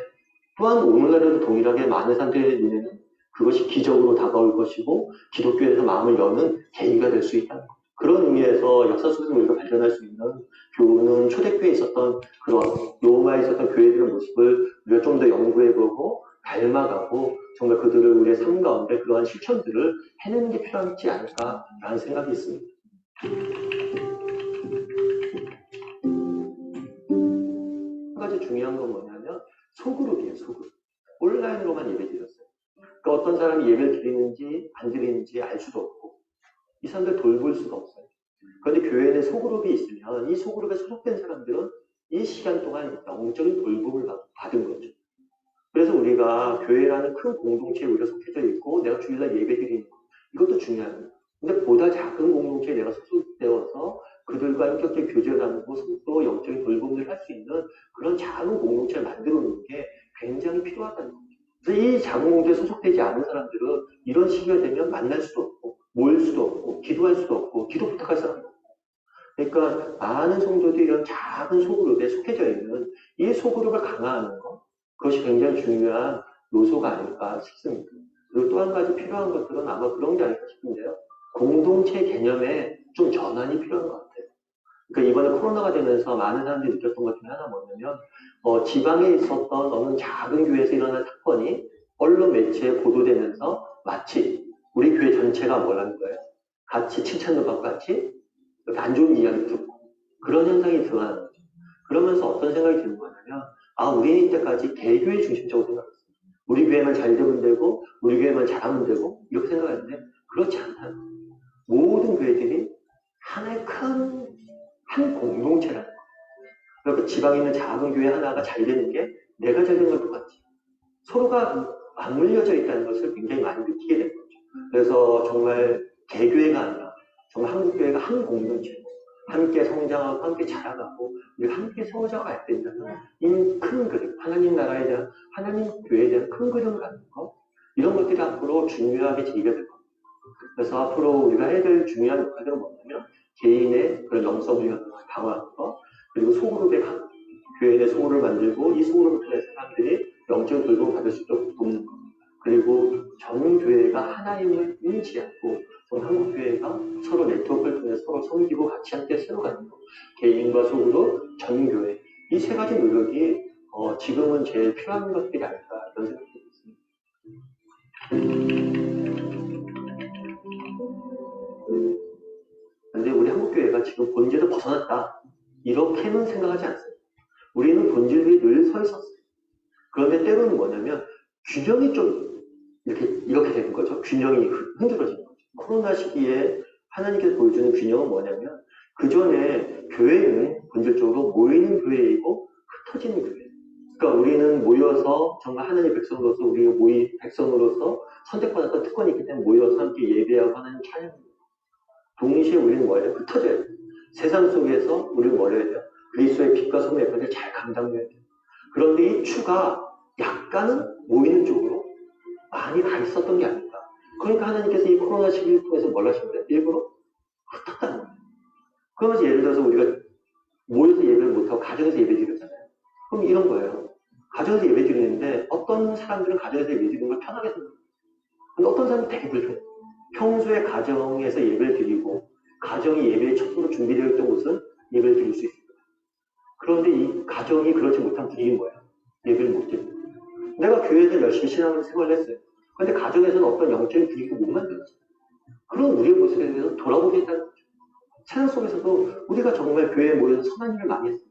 또한 오늘날에도 동일하게 많은 사람들의 눈에는 그것이 기적으로 다가올 것이고 기독교에서 마음을 여는 계기가 될 수 있다는 것. 그런 의미에서 역사 속에서 우리가 발견할 수 있는 교훈은 초대교회에 있었던 그런 로마에 있었던 교회들의 모습을 우리가 좀 더 연구해보고 닮아가고 정말 그들을 우리의 삶 가운데 그러한 실천들을 해내는 게 필요하지 않을까라는 생각이 있습니다. 한 가지 중요한 건 뭐냐면 소그룹이에요. 소그룹. 온라인으로만 예배 드렸어요. 그러니까 어떤 사람이 예배를 드리는지 안 드리는지 알 수도 없고 이 사람들 돌볼 수가 없어요. 그런데 교회에 소그룹이 있으면 이 소그룹에 소속된 사람들은 이 시간 동안 영적인 돌봄을 받은 거죠. 그래서 우리가 교회라는 큰 공동체에 우리가 속해져 있고 내가 주일날 예배 드리는 것 이것도 중요합니다. 근데 보다 작은 공동체에 내가 소속되어서 그들과 인격적 교제를 나누고 서로 영적인 돌봄을 할 수 있는 그런 작은 공동체를 만들어 놓는 게 굉장히 필요하다는 거죠. 그래서 이 작은 공동체에 소속되지 않은 사람들은 이런 시기가 되면 만날 수도 없고 모일 수도 없고 기도할 수도 없고 기도 부탁할 사람도 없고 그러니까 많은 성도들이 이런 작은 소그룹에 속해져 있는 이 소그룹을 강화하는 것, 그것이 굉장히 중요한 요소가 아닐까 싶습니다. 그리고 또 한 가지 필요한 것들은 아마 그런 게 아닐까 싶은데요. 공동체 개념에 좀 전환이 필요한 것 같아요. 그러니까 이번에 코로나가 되면서 많은 사람들이 느꼈던 것 중에 하나 뭐냐면 지방에 있었던 어느 작은 교회에서 일어난 사건이 언론 매체에 보도되면서 마치 우리 교회 전체가 뭐라는 거예요? 같이 칭찬도 받고 같이 이렇게 안 좋은 이야기 듣고 그런 현상이 드러나는 거죠. 그러면서 어떤 생각이 드는 거냐면 우리는 이때까지 개교회 중심적으로 생각했어요. 우리 교회만 잘 되면 되고 우리 교회만 잘하면 되고 이렇게 생각했는데 그렇지 않아요. 모든 교회들이 하나의 큰 한 공동체라는 거예요. 그러니까 지방에 있는 작은 교회 하나가 잘 되는 게 내가 잘 되는 것 똑같지. 서로가 맞물려져 있다는 것을 굉장히 많이 느끼게 된 거죠. 그래서 정말 개교회가 아니라 정말 한국교회가 한 공동체고 함께 성장하고 함께 자라가고 우리가 함께 세워져 가야 된다는 이 큰 그림, 하나님 나라에 대한 하나님 교회에 대한 큰 그림을 갖는 것 이런 것들이 앞으로 중요하게 제기가 될 겁니다. 그래서 앞으로 우리가 해야 될 중요한 역할들은 뭐냐면 개인의 그런 영성을 강화하는 것 그리고 소그룹의 강화 교회 내 소그룹을 만들고 이 소그룹을 통해서 사람들이 영적인 돌봄을 받을 수 있도록 돕는 것 그리고 전 교회가 하나님을 인지하고 한국 교회가 서로 네트워크를 통해서 서로 섬기고 같이 함께 세워가는 것 개인과 소그룹, 전 교회 이 세 가지 노력이 지금은 제일 필요한 것들이 아닐까 이런 생각이 듭니다. 근데 우리 한국교회가 지금 본질을 벗어났다. 이렇게는 생각하지 않습니다. 우리는 본질이 늘 서 있었어요. 그런데 때로는 뭐냐면 균형이 좀 이렇게 되는 거죠. 균형이 흔들어지는 거죠. 코로나 시기에 하나님께서 보여주는 균형은 뭐냐면 그 전에 교회는 본질적으로 모이는 교회이고 흩어지는 교회. 그러니까 우리는 모여서 정말 하나님의 백성으로서 우리가 백성으로서 선택받았던 특권이 있기 때문에 모여서 함께 예배하고 하나님 찬양합니다. 동시에 우리는 뭐예요? 흩어져야 돼요. 세상 속에서 우리는 뭐래야 돼요? 그리스도의 빛과 소금의 역할을 잘 감당해야 돼요. 그런데 이 추가 약간은 모이는 쪽으로 많이 가 있었던 게 아닐까. 그러니까 하나님께서 이 코로나 시기를 통해서 뭘 하신 거예요? 일부러 흩었다는 거예요. 그러면서 예를 들어서 우리가 모여서 예배를 못하고 가정에서 예배 드렸잖아요. 그럼 이런 거예요. 가정에서 예배 드리는데 어떤 사람들은 가정에서 예배 드리는 걸 편하게 생각해요. 근데 어떤 사람은 되게 불편해요. 평소에 가정에서 예배를 드리고 가정이 예배의 첫으로 준비되어 있던 곳은 예배를 드릴 수 있습니다. 그런데 이 가정이 그렇지 못한 분위기는 뭐예요? 예배를 못 드립니다. 내가 교회에서 열심히 신앙생활을 했어요. 그런데 가정에서는 어떤 영적인 분위기를 못 만들었어요. 그런 우리의 모습에 대해서 돌아보겠다는 거죠. 세상 속에서도 우리가 정말 교회에 모여서 선한 일을 많이 했어요.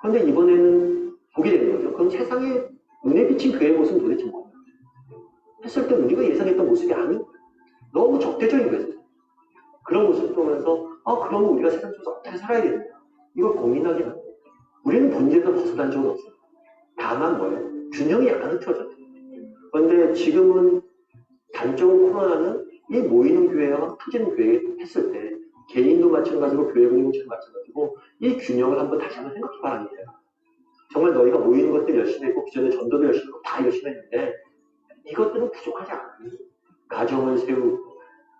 그런데 이번에는 보게 되는 거죠. 그럼 세상에 눈에 비친 교회의 모습은 도대체 뭐냐? 했을 때 우리가 예상했던 모습이 아닌 거예요. 너무 적대적인 거예요. 그런 모습을 보면서 그러면 우리가 세상 속에서 어떻게 살아야 되느냐 이걸 고민하게 합니다. 우리는 본질에서 벗어난 적은 없어요. 다만 뭐예요? 균형이 약간 흐트러졌죠. 그런데 지금은 단적으로 코로나는 이 모이는 교회와 터지는 교회 했을 때 개인도 마찬가지고 교회 공동체도 마찬가지고 이 균형을 다시 한번 생각해 봐야 합니다. 정말 너희가 모이는 것들 열심히 했고 기존에 전도도 열심히 했고 다 열심히 했는데 이것들은 부족하지 않아요. 가정을 세우고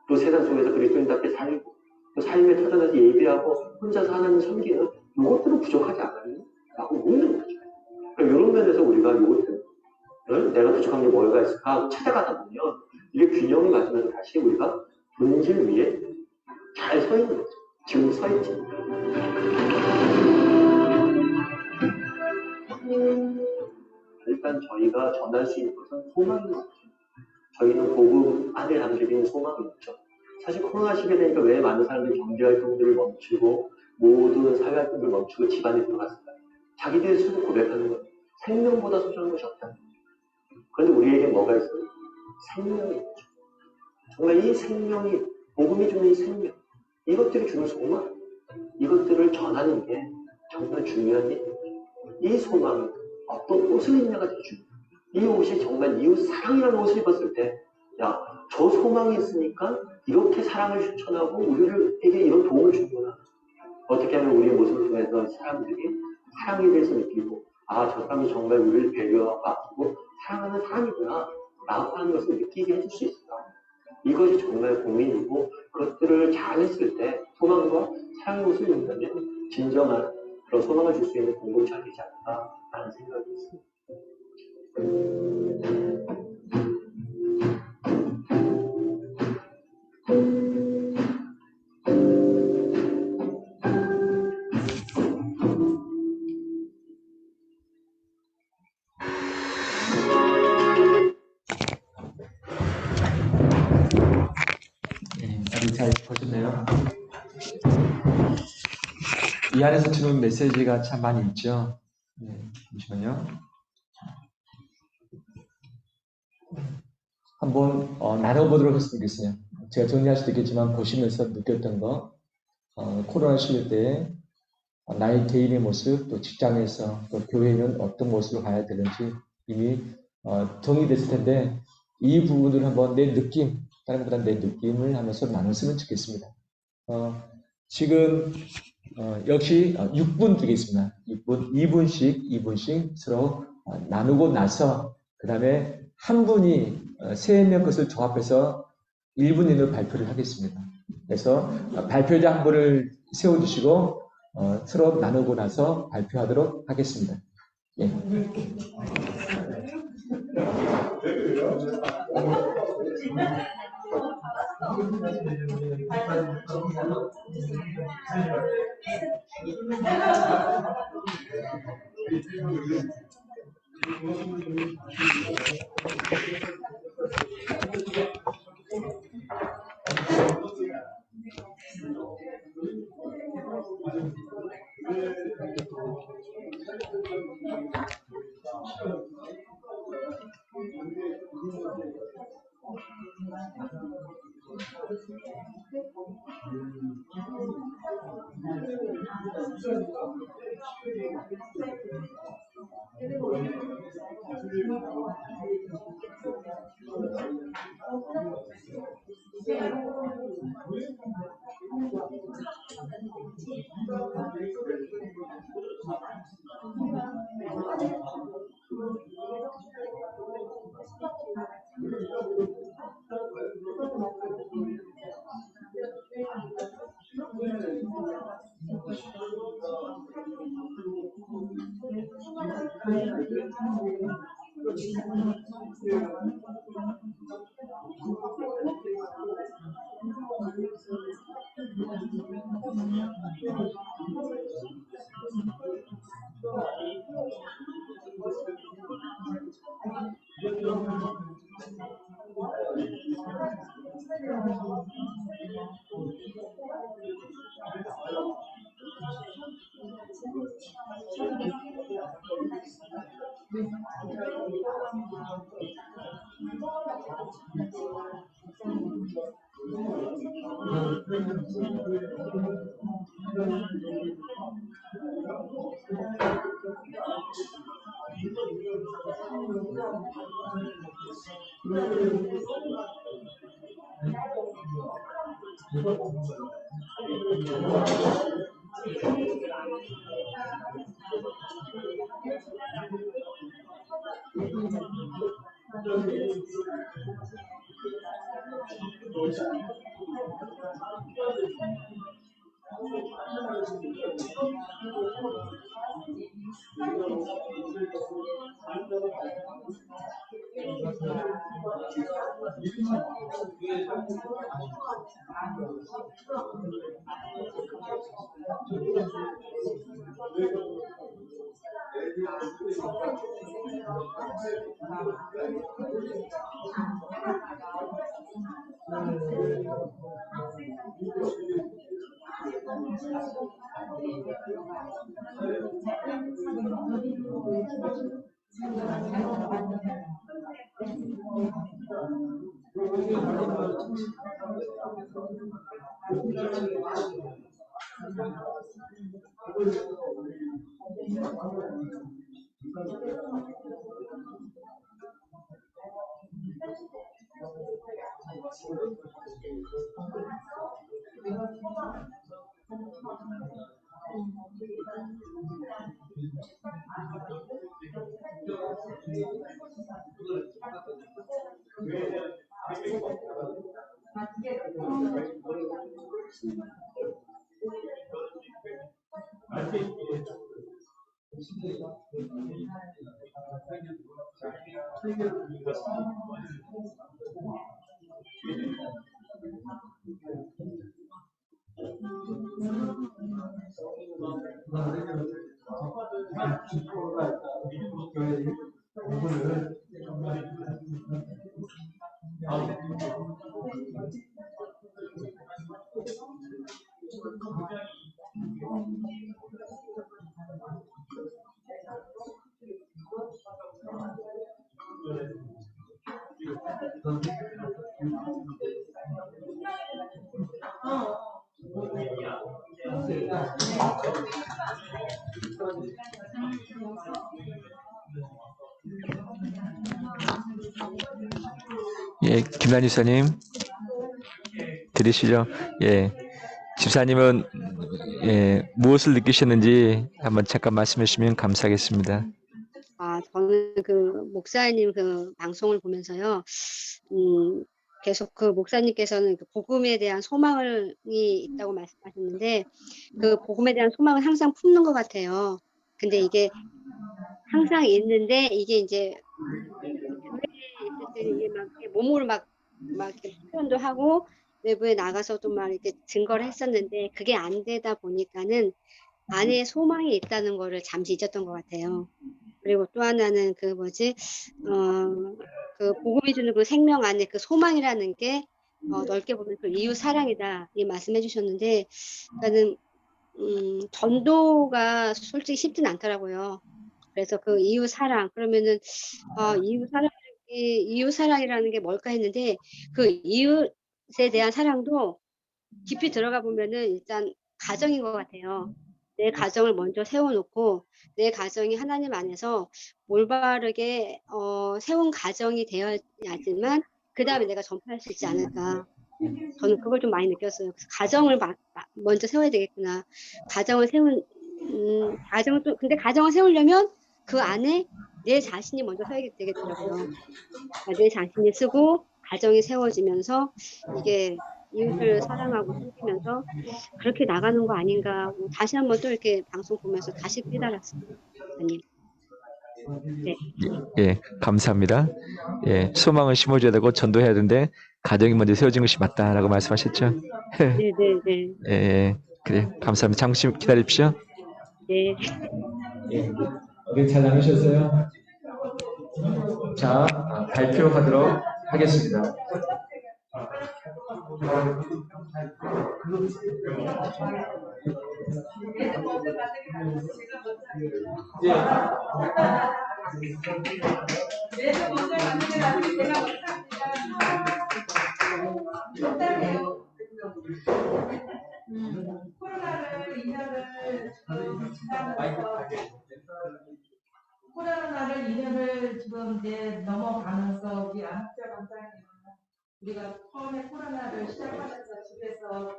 또 세상 속에서 그리스도인답게 살고 또 삶의 터전에서 예배하고 혼자서 하나님 섬기는 이것들은 부족하지 않아요? 라고 묻는 거죠. 그러니까 이런 면에서 우리가 이것들을 내가 부족한 게 뭐가 있을까 하고 찾아가다 보면 이게 균형을 맞으면서 다시 우리가 본질 위에 잘 서 있는 거죠. 지금 서 있지. 일단 저희가 전할 수 있는 것은 소망인 거죠. 저희는 복음 안에 담겨있는 소망이 있죠. 사실 코로나 시기에 되니까 왜 많은 사람들이 경제활동들을 멈추고 모든 사회활동들을 멈추고 집안에 들어갔을까? 자기들의 스스로 고백하는 것. 생명보다 소중한 것이 없다. 그런데 우리에게 뭐가 있어요? 생명이 있죠. 정말 이 생명이 복음이 주는 이 생명 이것들이 주는 소망 이것들을 전하는 게 정말 중요한 일이에요. 이 소망이 어떤 옷을 입냐가 되게 중요해요. 이 옷이 정말 이웃 사랑이라는 옷을 입었을 때 저 소망이 있으니까 이렇게 사랑을 실천하고 우리에게 이런 도움을 주구나. 어떻게 하면 우리의 모습을 통해서 사람들이 사랑에 대해서 느끼고 저 사람이 정말 우리를 배려하고 아끼고 사랑하는 사람이구나 라고 하는 것을 느끼게 해줄 수 있을까. 이것이 정말 고민이고 그것들을 잘 했을 때 소망과 사랑의 모습이 온다면 진정한 그런 소망을 줄 수 있는 공동체가 되지 않을까라는 생각이 있습니다. 다들 잘 보셨나요? 이 안에서 주는 메시지가 참 많이 있죠. 잠시만요. 한번 나눠보도록 했으면 좋겠어요. 제가 정리할 수도 있겠지만 보시면서 느꼈던 거, 코로나 시대 때 나의 개인의 모습, 또 직장에서, 또 교회는 어떤 모습으로 가야 되는지 이미 정리됐을 텐데 이 부분을 한번 내 느낌, 다른 것보다 내 느낌을 하면서 나눴으면 좋겠습니다. 지금 역시 6분 드리겠습니다. 6분, 2분씩 서로 나누고 나서 그 다음에 한 분이 3명 것을 조합해서 1분 이내로 발표를 하겠습니다. 그래서 발표자 한 분을 세워주시고 서로 나누고 나서 발표하도록 하겠습니다. 예. 예, 김란 집사님 들으시죠? 예, 집사님은 예, 무엇을 느끼셨는지 한번 잠깐 말씀해 주시면 감사하겠습니다. 저는 그 목사님 그 방송을 보면서요, 계속 그 목사님께서는 그 복음에 대한 소망이 있다고 말씀하셨는데, 그 복음에 대한 소망은 항상 품는 것 같아요. 근데 이게 항상 있는데, 이게 이제 교회에 있을 때는 이게 막 이렇게 몸으로 막 이렇게 표현도 하고, 외부에 나가서도 막 이렇게 증거를 했었는데, 그게 안 되다 보니까는 안에 소망이 있다는 거를 잠시 잊었던 것 같아요. 그리고 또 하나는 그 뭐지, 그 복음이 주는 그 생명 안에 그 소망이라는 게 넓게 보면 그 이웃 사랑이다 이 말씀해 주셨는데, 그러니까는 전도가 솔직히 쉽진 않더라고요. 그래서 그 이웃 사랑 그러면은 이웃 사랑이라는 게 뭘까 했는데, 그 이웃에 대한 사랑도 깊이 들어가 보면은 일단 가정인 것 같아요. 내 가정을 먼저 세워놓고 내 가정이 하나님 안에서 올바르게 세운 가정이 되어야지만 그 다음에 내가 전파할 수 있지 않을까. 저는 그걸 좀 많이 느꼈어요. 그래서 가정을 먼저 세워야 되겠구나. 가정을 근데 가정을 세우려면 그 안에 내 자신이 먼저 서야 되겠더라고요. 내 자신이 쓰고 가정이 세워지면서 이게 이웃을 사랑하고 섬기면서 그렇게 나가는 거 아닌가. 다시 한번 또 이렇게 방송 보면서 다시 깨달았습니다. 아니, 네, 예, 감사합니다. 예, 소망을 심어줘야 되고 전도해야 되는데 가정이 먼저 세워진 것이 맞다라고 말씀하셨죠? 네, 네, 네, 예, 예, 그래, 감사합니다. 잠시 기다리십시오. 네. 예, 어디 잘 나누셨어요? 자, 발표하도록 하겠습니다. 코로나를 2년을 지금 이제 넘어가면서 우리 안학자 원장님은 우리가 처음에 코로나를 시작하면서 집에서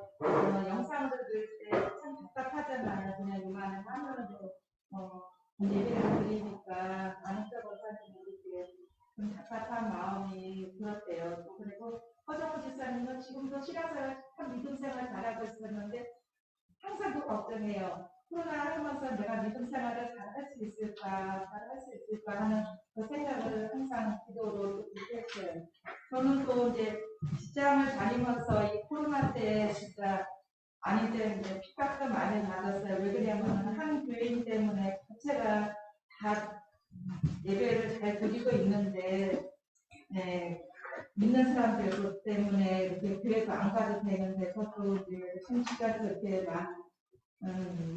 영상을 들 때 참 답답하잖아요. 그냥 이만한 화면으로 예배를 드리니까 안학자 원장님에게 좀 답답한 마음이 들었대요. 또 그리고 허정우 집사님은 지금도 신앙생활 참 믿음생활 잘하고 있었는데 항상 그 걱정해요. 코로나 하면서 내가 믿음 생활을 잘할 수 있을까 하는 그 생각을 항상 기도로 했어요. 저는 또 이제 직장을 다니면서 이 코로나 때 진짜 아니들 이제 핍박도 많이 받았어요. 왜 그러냐면 한 교인 때문에 자체가 다 예배를 잘 드리고 있는데, 네, 믿는 사람들 때문에 이렇게 교회도 안 가도 되는데 저도 이제 심시간 그렇게 많이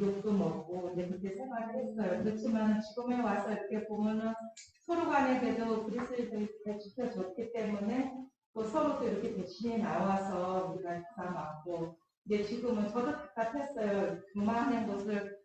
욕도 먹고 이제 그렇게 생활을 했어요. 그렇지만 지금에 와서 이렇게 보면은 서로 간에 그래도 그리스도를 지켜줬기 때문에 또 서로 또 이렇게 대신에 나와서 우리가 다 맞고 이제 지금은 저도 답답했어요. 그만한 것을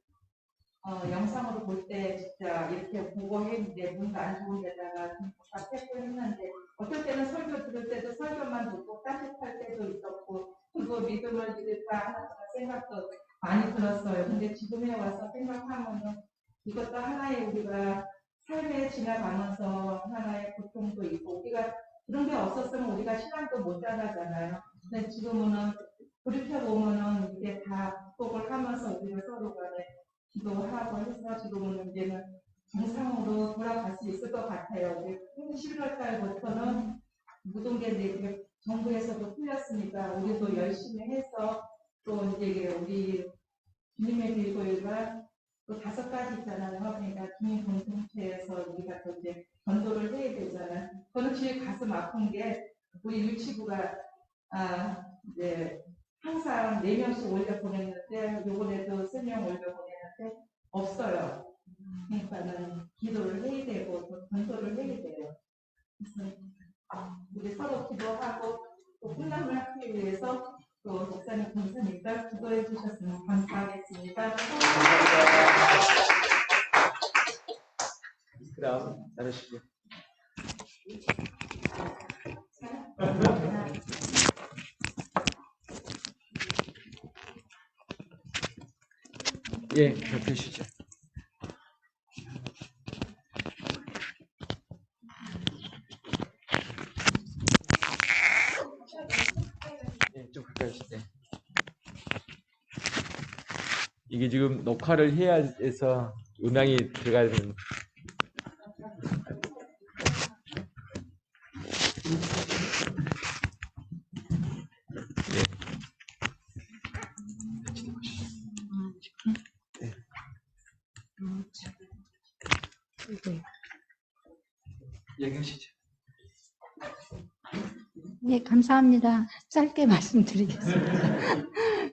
영상으로 볼 때 진짜 이렇게 보고 했는데 문도 안 좋은 데다가 좀 답답했고 했는데 어떨 때는 설교 들을 때도 설교만 듣고 따뜻할 때도 있었고 그거 믿음을 믿을까 하는 생각도 많이 들었어요. 근데 지금에 와서 생각하면은 이것도 하나의 우리가 삶에 지나가면서 하나의 고통도 있고 우리가 그런 게 없었으면 우리가 신앙도 못 자라잖아요. 근데 지금은 돌이켜 보면은 이게 다 극복을 하면서 우리가 서로 간에 기도하고 해서 지금은 이제는 정상으로 돌아갈 수 있을 것 같아요. 우리 11월 달부터는 무동계 이제 정부에서도 풀렸으니까 우리도 열심히 해서 또 이제 우리 주님의 길고유가 또 5가지 있잖아요. 그러니까 주님 공동체에서 우리가 또 이제 전도를 해야 되잖아요. 저는 제일 가슴 아픈 게 우리 유치부가 이제 항상 4명씩 올려 보냈는데 요번에도 3명 올려 보냈는데 없어요. 그러니까는 기도를 해야 되고 또 전도를 해야 돼요. 그래서 우리 서로 기도하고 또 훈련을 하기 위해서 또 목사님, 권사님과 기도해 주셨으면 감사하겠습니다. 그다음 나누시죠. 예, 펴시죠. 예, 좀 가까이 오시죠. 이게 지금 녹화를 해야 해서 음향이 들어가야 되는. 얘기하시죠. 네, 감사합니다. 짧게 말씀드리겠습니다.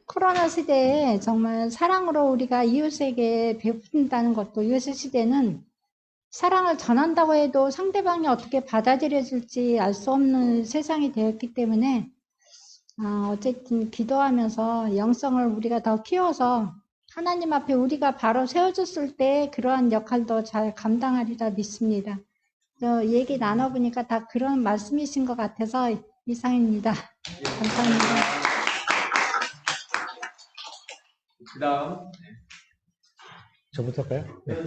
코로나 시대에 정말 사랑으로 우리가 이웃에게 베푼다는 것도, 이웃의 시대는 사랑을 전한다고 해도 상대방이 어떻게 받아들여질지 알 수 없는 세상이 되었기 때문에 어쨌든 기도하면서 영성을 우리가 더 키워서 하나님 앞에 우리가 바로 세워졌을 때 그러한 역할도 잘 감당하리라 믿습니다. 얘기 나눠보니까 다 그런 말씀이신 것 같아서 이상입니다. 감사합니다. 그 다음. 저부터 할까요? 네.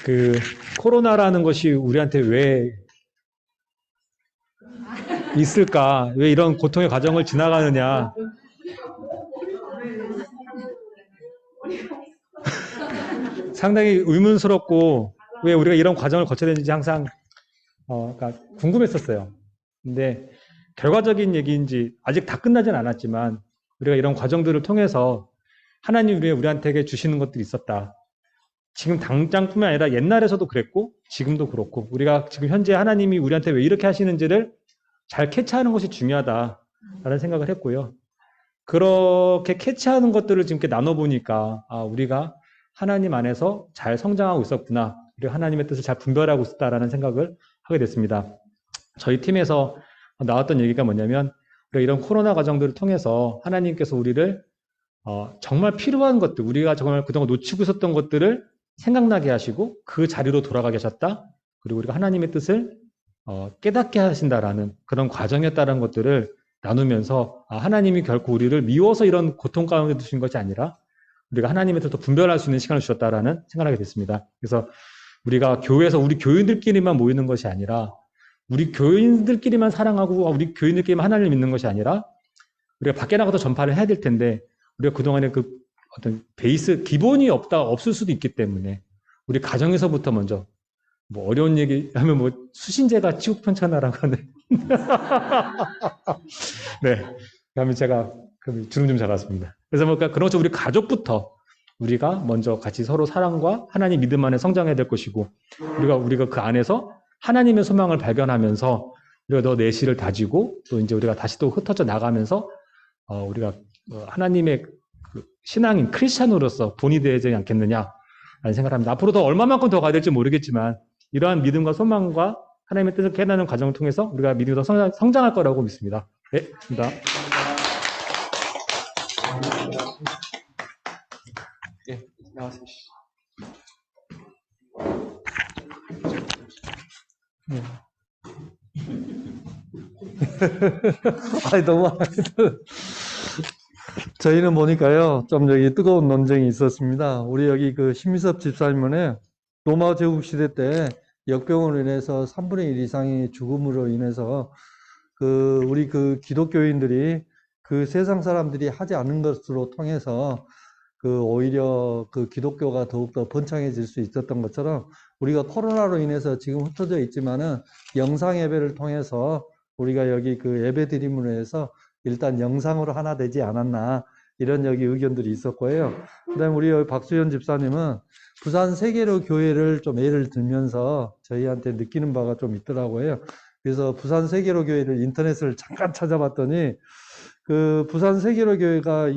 그 코로나라는 것이 우리한테 왜 있을까? 왜 이런 고통의 과정을 지나가느냐? 상당히 의문스럽고 왜 우리가 이런 과정을 거쳐야 되는지 항상 그러니까 궁금했었어요. 근데 결과적인 얘기인지 아직 다 끝나진 않았지만 우리가 이런 과정들을 통해서 하나님이 우리한테 주시는 것들이 있었다. 지금 당장뿐만 아니라 옛날에서도 그랬고 지금도 그렇고 우리가 지금 현재 하나님이 우리한테 왜 이렇게 하시는지를 잘 캐치하는 것이 중요하다라는 생각을 했고요. 그렇게 캐치하는 것들을 지금 이렇게 나눠보니까 우리가 하나님 안에서 잘 성장하고 있었구나. 그리고 하나님의 뜻을 잘 분별하고 있었다라는 생각을 하게 됐습니다. 저희 팀에서 나왔던 얘기가 뭐냐면 우리가 이런 코로나 과정들을 통해서 하나님께서 우리를 정말 필요한 것들, 우리가 정말 그동안 놓치고 있었던 것들을 생각나게 하시고 그 자리로 돌아가게 하셨다. 그리고 우리가 하나님의 뜻을 깨닫게 하신다라는 그런 과정이었다는 것들을 나누면서 하나님이 결코 우리를 미워서 이런 고통 가운데 두신 것이 아니라 우리가 하나님의 뜻을 분별할 수 있는 시간을 주셨다라는 생각을 하게 됐습니다. 그래서 우리가 교회에서 우리 교인들끼리만 모이는 것이 아니라 우리 교인들끼리만 사랑하고 우리 교인들끼리만 하나님을 믿는 것이 아니라 우리가 밖에 나가서 전파를 해야 될 텐데 우리가 그동안에 그 어떤 베이스 기본이 없을 수도 있기 때문에 우리 가정에서부터 먼저 뭐 어려운 얘기 하면 뭐 수신제가 치국 편찮아라고 하는 네, 그러면 제가 주름 좀 잡았습니다. 그래서 뭐 그런 것처럼 우리 가족부터 우리가 먼저 같이 서로 사랑과 하나님 믿음 안에 성장해야 될 것이고 우리가 그 안에서 하나님의 소망을 발견하면서 우리가 더 내실을 다지고 또 이제 우리가 다시 또 흩어져 나가면서 우리가 하나님의 그 신앙인 크리스찬으로서 본이 되지 않겠느냐라는 생각을 합니다. 앞으로 더 얼마만큼 더 가야 될지 모르겠지만 이러한 믿음과 소망과 하나님의 뜻을 깨닫는 과정을 통해서 우리가 믿음이 더 성장할 거라고 믿습니다. 네, 입니다. 예, 나와주시죠. 아니, 너무 저희는 보니까요, 좀 여기 뜨거운 논쟁이 있었습니다. 우리 여기 그 신미섭 집사님은 로마 제국 시대 때 역병으로 인해서 3분의 1 이상이 죽음으로 인해서 우리 기독교인들이 세상 사람들이 하지 않는 것으로 통해서 오히려 기독교가 더욱더 번창해질 수 있었던 것처럼 우리가 코로나로 인해서 지금 흩어져 있지만은 영상 예배를 통해서 우리가 여기 예배 드림으로 해서 일단 영상으로 하나 되지 않았나 이런 여기 의견들이 있었고요. 그다음에 우리 여기 박수현 집사님은 부산 세계로 교회를 좀 예를 들면서 저희한테 느끼는 바가 좀 있더라고요. 그래서 부산 세계로 교회를 인터넷을 잠깐 찾아봤더니 부산 세계로 교회가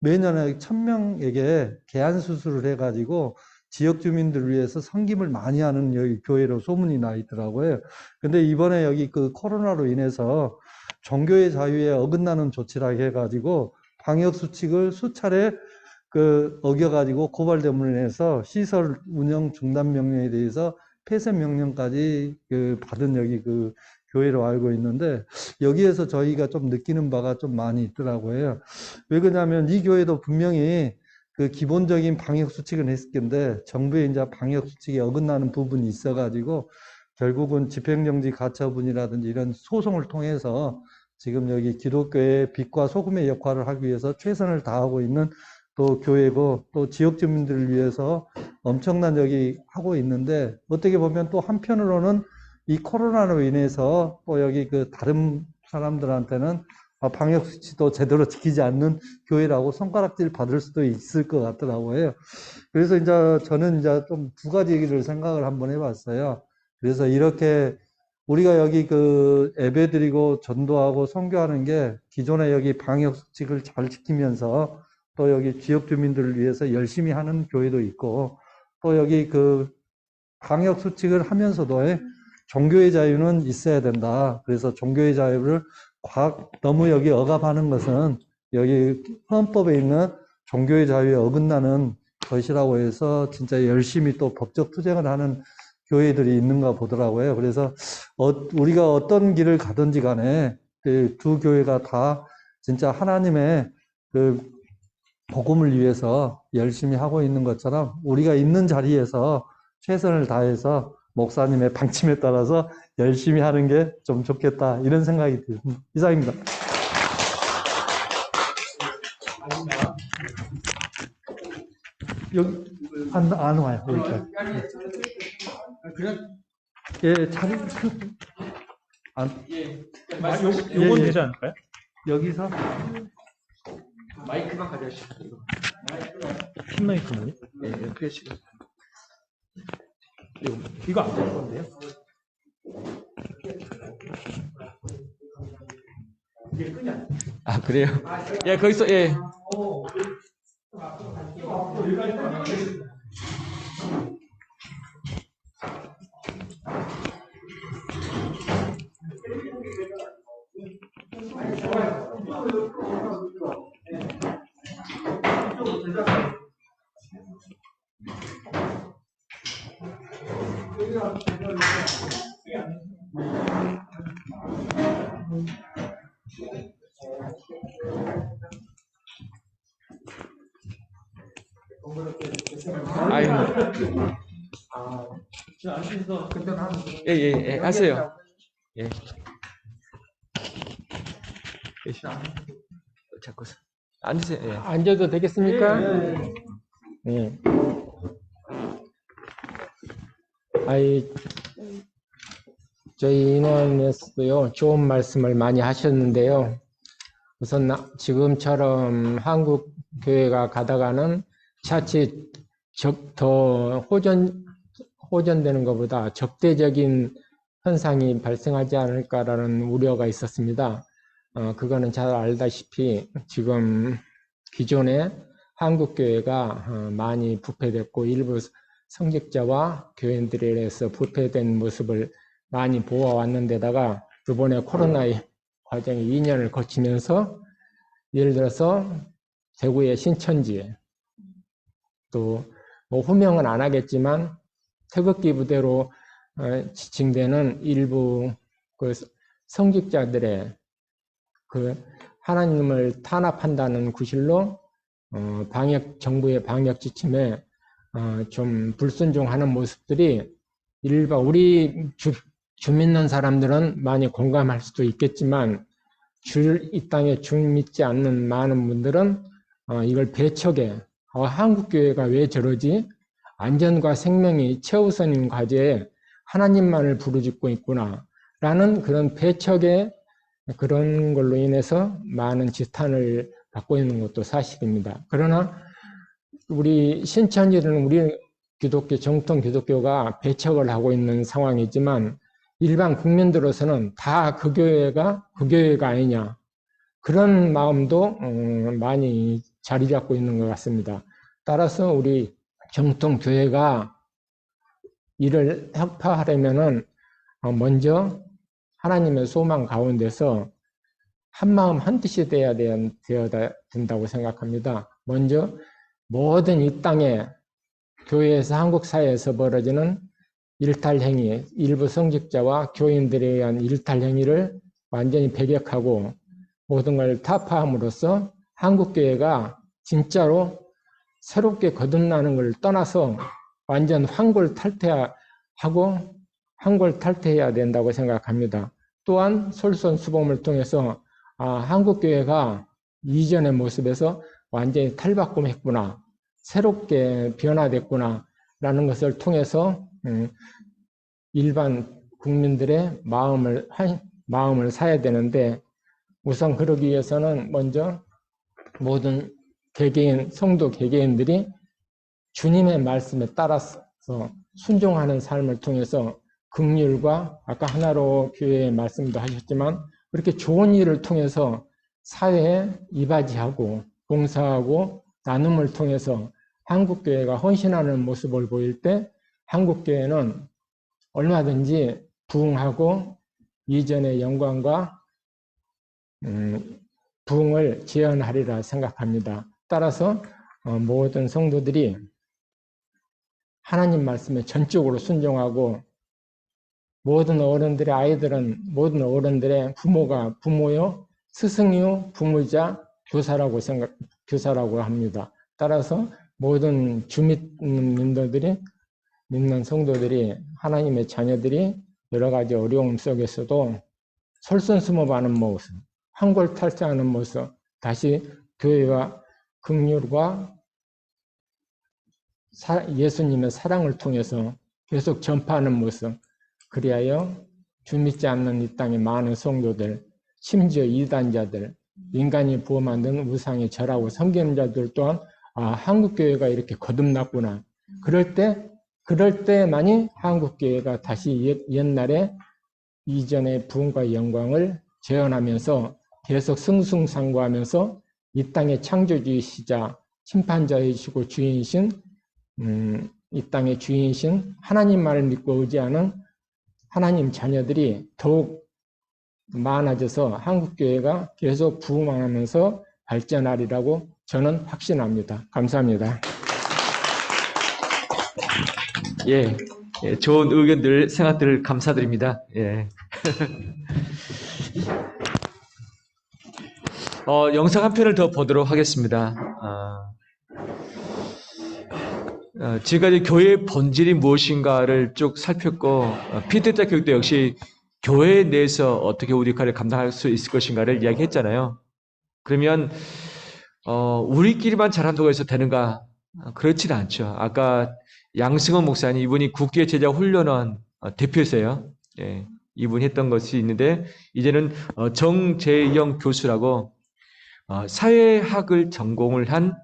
매년에 1000명에게 개안 수술을 해가지고 지역 주민들을 위해서 섬김을 많이 하는 여기 교회로 소문이 나 있더라고요. 근데 이번에 여기 코로나로 인해서 종교의 자유에 어긋나는 조치라 해가지고 방역 수칙을 수차례 어겨가지고 고발됨으로 인해서 시설 운영 중단 명령에 대해서 폐쇄 명령까지 받은 여기 교회로 알고 있는데 여기에서 저희가 좀 느끼는 바가 좀 많이 있더라고요. 왜 그러냐면 이 교회도 분명히 기본적인 방역 수칙은 했을 텐데 정부의 이제 방역 수칙에 어긋나는 부분이 있어가지고 결국은 집행정지 가처분이라든지 이런 소송을 통해서 지금 여기 기독교의 빛과 소금의 역할을 하기 위해서 최선을 다하고 있는 또 교회고 또 지역 주민들을 위해서 엄청난 여기 하고 있는데 어떻게 보면 또 한편으로는 이 코로나로 인해서 또 여기 다른 사람들한테는 방역 수칙도 제대로 지키지 않는 교회라고 손가락질 받을 수도 있을 것 같더라고요. 그래서 이제 저는 이제 좀 두 가지 얘기를 생각을 한번 해봤어요. 그래서 이렇게 우리가 여기 예배 드리고 전도하고 선교하는 게 기존에 여기 방역 수칙을 잘 지키면서 또 여기 지역 주민들을 위해서 열심히 하는 교회도 있고 또 여기 방역 수칙을 하면서도 종교의 자유는 있어야 된다. 그래서 종교의 자유를 너무 여기 억압하는 것은 여기 헌법에 있는 종교의 자유에 어긋나는 것이라고 해서 진짜 열심히 또 법적 투쟁을 하는 교회들이 있는가 보더라고요. 그래서 우리가 어떤 길을 가든지 간에 두 교회가 다 진짜 하나님의 복음을 위해서 열심히 하고 있는 것처럼 우리가 있는 자리에서 최선을 다해서 목사님의 방침에 따라서 열심히 하는 게 좀 좋겠다 이런 생각이 듭니다. 이상입니다. 여기 안 와요. 여기까지. 예, 자리 요건 되지 않을까요? 여기서 마이크만 가져가시죠. 핀 마이크는? 예, 그러시고. 이거 안 될 건데요? 아, 그래요? 예, 거기서, 예. 아유. 예, 예, 예, 하세요. 예. 자꾸 앉으세요. 예. 앉아도 되겠습니까? 네. 저희 인원에서도요, 좋은 말씀을 많이 하셨는데요. 우선 지금처럼 한국 교회가 가다가는 차치 더 호전되는 것보다 적대적인 현상이 발생하지 않을까라는 우려가 있었습니다. 그거는 잘 알다시피 지금 기존에 한국 교회가 많이 부패됐고 일부 성직자와 교인들에 의해서 부패된 모습을 많이 보아왔는데다가 이번에 코로나의 과정이 2년을 거치면서 예를 들어서 대구의 신천지 또 뭐 호명은 안 하겠지만 태극기 부대로 지칭되는 일부 성직자들의 하나님을 탄압한다는 구실로 정부의 방역 지침에 좀 불순종하는 모습들이 우리 주 믿는 사람들은 많이 공감할 수도 있겠지만 이 땅에 주 믿지 않는 많은 분들은 이걸 배척해. 한국교회가 왜 저러지? 안전과 생명이 최우선인 과제에 하나님만을 부르짖고 있구나 라는 그런 배척의 그런 걸로 인해서 많은 지탄을 받고 있는 것도 사실입니다. 그러나 우리 신천지는 우리 기독교, 정통 기독교가 배척을 하고 있는 상황이지만 일반 국민들로서는 다 그 교회가 아니냐 그런 마음도 많이 자리 잡고 있는 것 같습니다. 따라서 우리 정통 교회가 이를 혁파하려면은 먼저 하나님의 소망 가운데서 한마음 한뜻이 되어야 된다고 생각합니다. 먼저 모든 이 땅에 교회에서 한국 사회에서 벌어지는 일탈행위, 일부 성직자와 교인들에 의한 일탈행위를 완전히 배격하고 모든 걸 타파함으로써 한국교회가 진짜로 새롭게 거듭나는 걸 떠나서 완전 환골탈태해야 된다고 생각합니다. 또한 솔선수범을 통해서 한국교회가 이전의 모습에서 완전히 탈바꿈했구나, 새롭게 변화됐구나 라는 것을 통해서 일반 국민들의 마음을 사야 되는데 우선 그러기 위해서는 먼저 모든 개개인, 성도 개개인들이 주님의 말씀에 따라서 순종하는 삶을 통해서 긍휼과 아까 하나로 교회의 말씀도 하셨지만 그렇게 좋은 일을 통해서 사회에 이바지하고 봉사하고 나눔을 통해서 한국교회가 헌신하는 모습을 보일 때 한국교회는 얼마든지 부흥하고 이전의 영광과 부흥을 재현하리라 생각합니다. 따라서 모든 성도들이 하나님 말씀에 전적으로 순종하고 모든 어른들의 부모가 부모요, 스승이요, 부모이자 교사라고 합니다. 따라서 모든 주 믿는 성도들이 하나님의 자녀들이 여러 가지 어려움 속에서도 솔선수범하는 모습, 환골탈태하는 모습, 다시 교회와 긍휼과 예수님의 사랑을 통해서 계속 전파하는 모습, 그리하여 주 믿지 않는 이 땅의 많은 성도들, 심지어 이단자들, 인간이 부어 만든 우상에 절하고 섬기는 자들 또한 한국교회가 이렇게 거듭났구나. 그럴 때만이 한국교회가 다시 옛날에 이전의 부흥과 영광을 재현하면서 계속 승승장구하면서 이 땅의 창조주이시자 심판자이시고 주인이신 이 땅의 주인이신 하나님만을 믿고 의지하는 하나님 자녀들이 더욱 많아져서 한국교회가 계속 부흥하면서 발전하리라고 저는 확신합니다. 감사합니다. 예, 좋은 의견들, 생각들 감사드립니다. 예. 영상 한 편을 더 보도록 하겠습니다. 지금까지 교회의 본질이 무엇인가를 쭉 살폈고, 피드백 교육도 역시 교회 내에서 어떻게 우리 역할을 감당할 수 있을 것인가를 이야기했잖아요. 그러면 우리끼리만 잘한다고 해서 되는가? 그렇지는 않죠. 아까 양승원 목사님, 이분이 국제 제자 훈련원 대표세요. 예, 이분이 했던 것이 있는데 이제는 정재영 교수라고 사회학을 전공을 한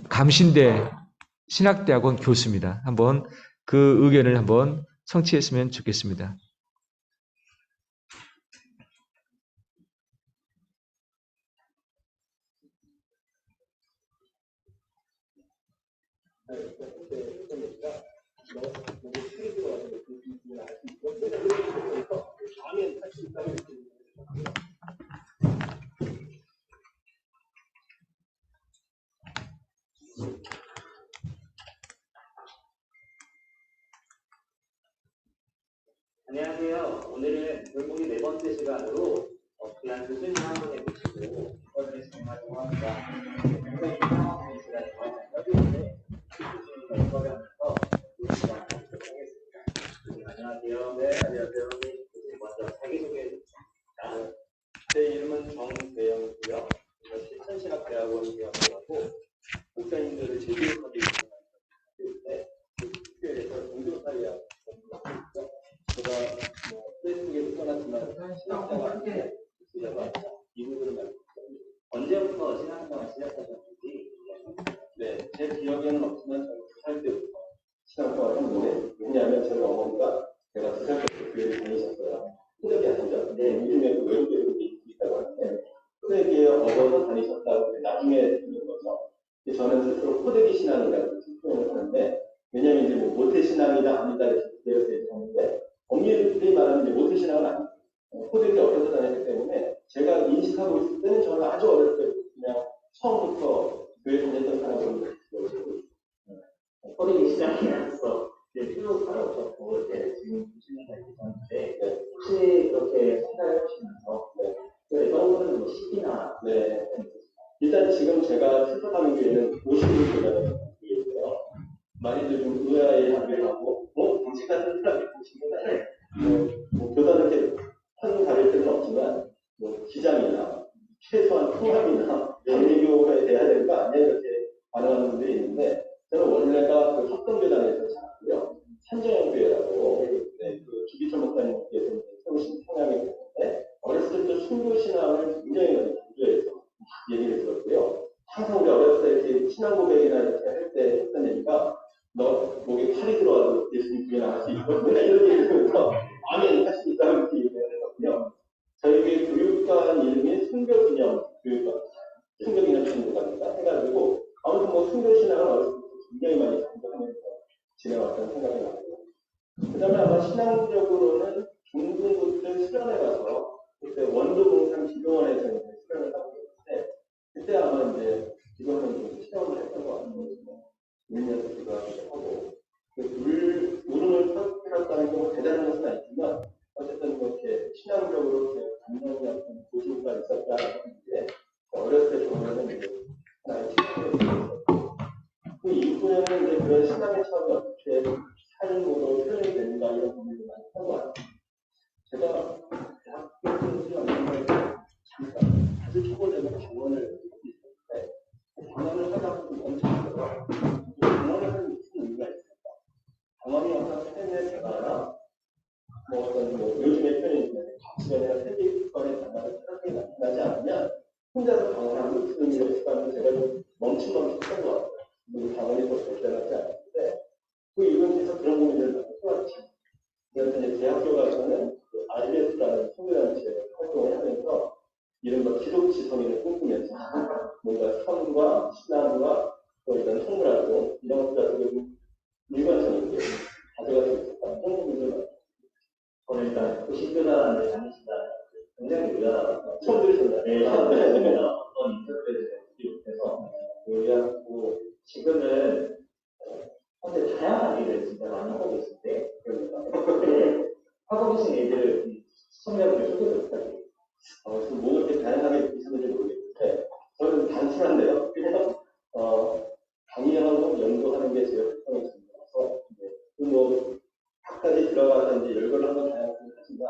감신대 신학대학원 교수입니다. 한번 그 의견을 한번 성취했으면 좋겠습니다. 안녕하세요. 오늘은 돌보기 4번째 시간으로 귀한 교수님 한 분에 모시고 이번에 정말 좋아합니다. 굉장히 상황의 시간이 많이 떨리는데 교수님과 이거를 하면서 우리가 하도록 하겠습니다. 안녕하세요. 네, 안녕하세요. 먼저 자기소개해 주겠습니다. 제 이름은 정대영이고요. 실천신학대학원 대학원하고 목사님들을 제교육하고 있는데 학교에서 종교사회학 공부하고 있고요. 제가 뭐 페이스북에 써놨지만 신학생활 하는데 이분들을 말고 언제부터 신학생활 시작하셨는지 네, 제 기억에는 없지만 저는 2살 때부터 신학생활을 했는데 왜냐하면 저희 어머니가 제가 2살 때부터 교회를 다니셨어요. 초대기 아니죠? 네, 요즘에 그 외국계도 있다고 하는데 초대기에 어머니 다니셨다고 나중에 듣는 거죠. 저는 스스로 포대기 신앙이라고 표현을 하는데 왜냐하면 이제 뭐 모태 신앙이다 아니다 이렇게 되어서 얘기하는데 엄밀히 말하면 이제 모태 신앙은 아니에요. 포대기 어려서 다녔기 때문에 제가 인식하고 있을 때는 저는 아주 어렸을 때 그냥 처음부터 교회 다녔던 사람으로 포대기 신앙이라서 쭉 바라보셨고 지금 보시는 게 있었는데 혹시 그렇게 생각을 하시면서 그 떠오르는 뭐 시기나 일단 지금 제가 출석하는 교회는 50인 교회예요. 많이들 좀 의아해 하고 당신 같은 사람이 50인가에 뭐 교단을 이렇게 한 가릴 필요는 없지만 뭐 기장이나 최소한 통합이나 감리교회에 대해야 되는 거 아니냐 이렇게 반응하는 분들이 있는데 저는 원래가 그 합동교단에서 자랐고요. 산정형교회라고 그 주기철 목사님께서 세우신 성향이 있는데 어렸을 때부터 순교신앙을 굉장히 많이 강조해서 얘기를 들었고요. 항상 우리 어렸을 때 이렇게 신앙 고백이나 이렇게 할 때 했던 얘기가 너 목에 칼이 들어와도 예수님 부인할 수 있고 이런 얘기를 들으면서 아멘 할 수 있다고 이렇게 얘기를 했거든요. 저희 교회 교육관 이름이 순교기념 교육관, 순교기념 신도관이다 해가지고 아무튼 뭐 순교신앙을 어렸을 때 굉장히 많이 강조하면서 지내왔다는 생각이 나고 그 다음에 아마 신앙적으로는 중등부 때 수련회 가서 그때 원도봉산 기도원에서 수련을 하고 있는데 그때 아마 이제 기도원을 좀 체험을 했던 것 같아요. 울면서 기도하기도 하고 울음을 터뜨렸다는 게 뭐 대단한 것은 아니지만 어쨌든 뭐 이렇게 신앙적으로 감명이 어떤 고심가 있었다는 게 어렸을 때 경험에는 이제 하나의 신앙을 있었고 그 이후에는 이제 그런 신앙의 처음이 어떻게 삶으로 표현이 되는가 이런 고민을 많이 한 것 같아요. 제가 대학교 수련을 잠깐 다시 초보되면 강원을 하고 있었는데 강원을 하다 보니 엄청 힘들어요. 강원을 하는 무슨 의미가 있을까? 강원이 어떤 삶의 변화나 뭐 어떤 뭐 요즘의 표현이면 가치관이나 세계관의 변화를 생각이 나타나지 않으면 혼자서 강원하는 무슨 의미가 있을까 제가 좀 멈칫했던 것 같아요. 강원이 더 발전하지 않았는데 그 이후에 계속 그런 고민을 많이 해왔죠. 그래서 이제 대학교 가서는 그 RBS라는 소비단체 활동을 하면서 이른바 기독지성인을 꿈꾸면서 뭔가 선과 신앙과 또 이런 성물활동 이런 것들을 좀 일관성 있게 가져갈 수 있었다. 그런 고민을 많이 했습니다. 저는 일단 도시교단을 다니신다는 굉장히 의아하다. 처음 들으셨나요? 네, 처음 들었습니다. 어떤 인터뷰에서 해서 의아하고 지금은 현재 다양한 일을 진짜 많이 하고 계신데 하고 계신 일들을 시청자분들 소개를 부탁드립니다. 지금 뭐 그렇게 다양하게 있었는지 모르겠는데 저는 단순한데요. 그냥 강의하고 연구하는 게 제 활동의 중요해서 뭐 각가지 들어가서 이제 열거를 하는 다양하긴 하지만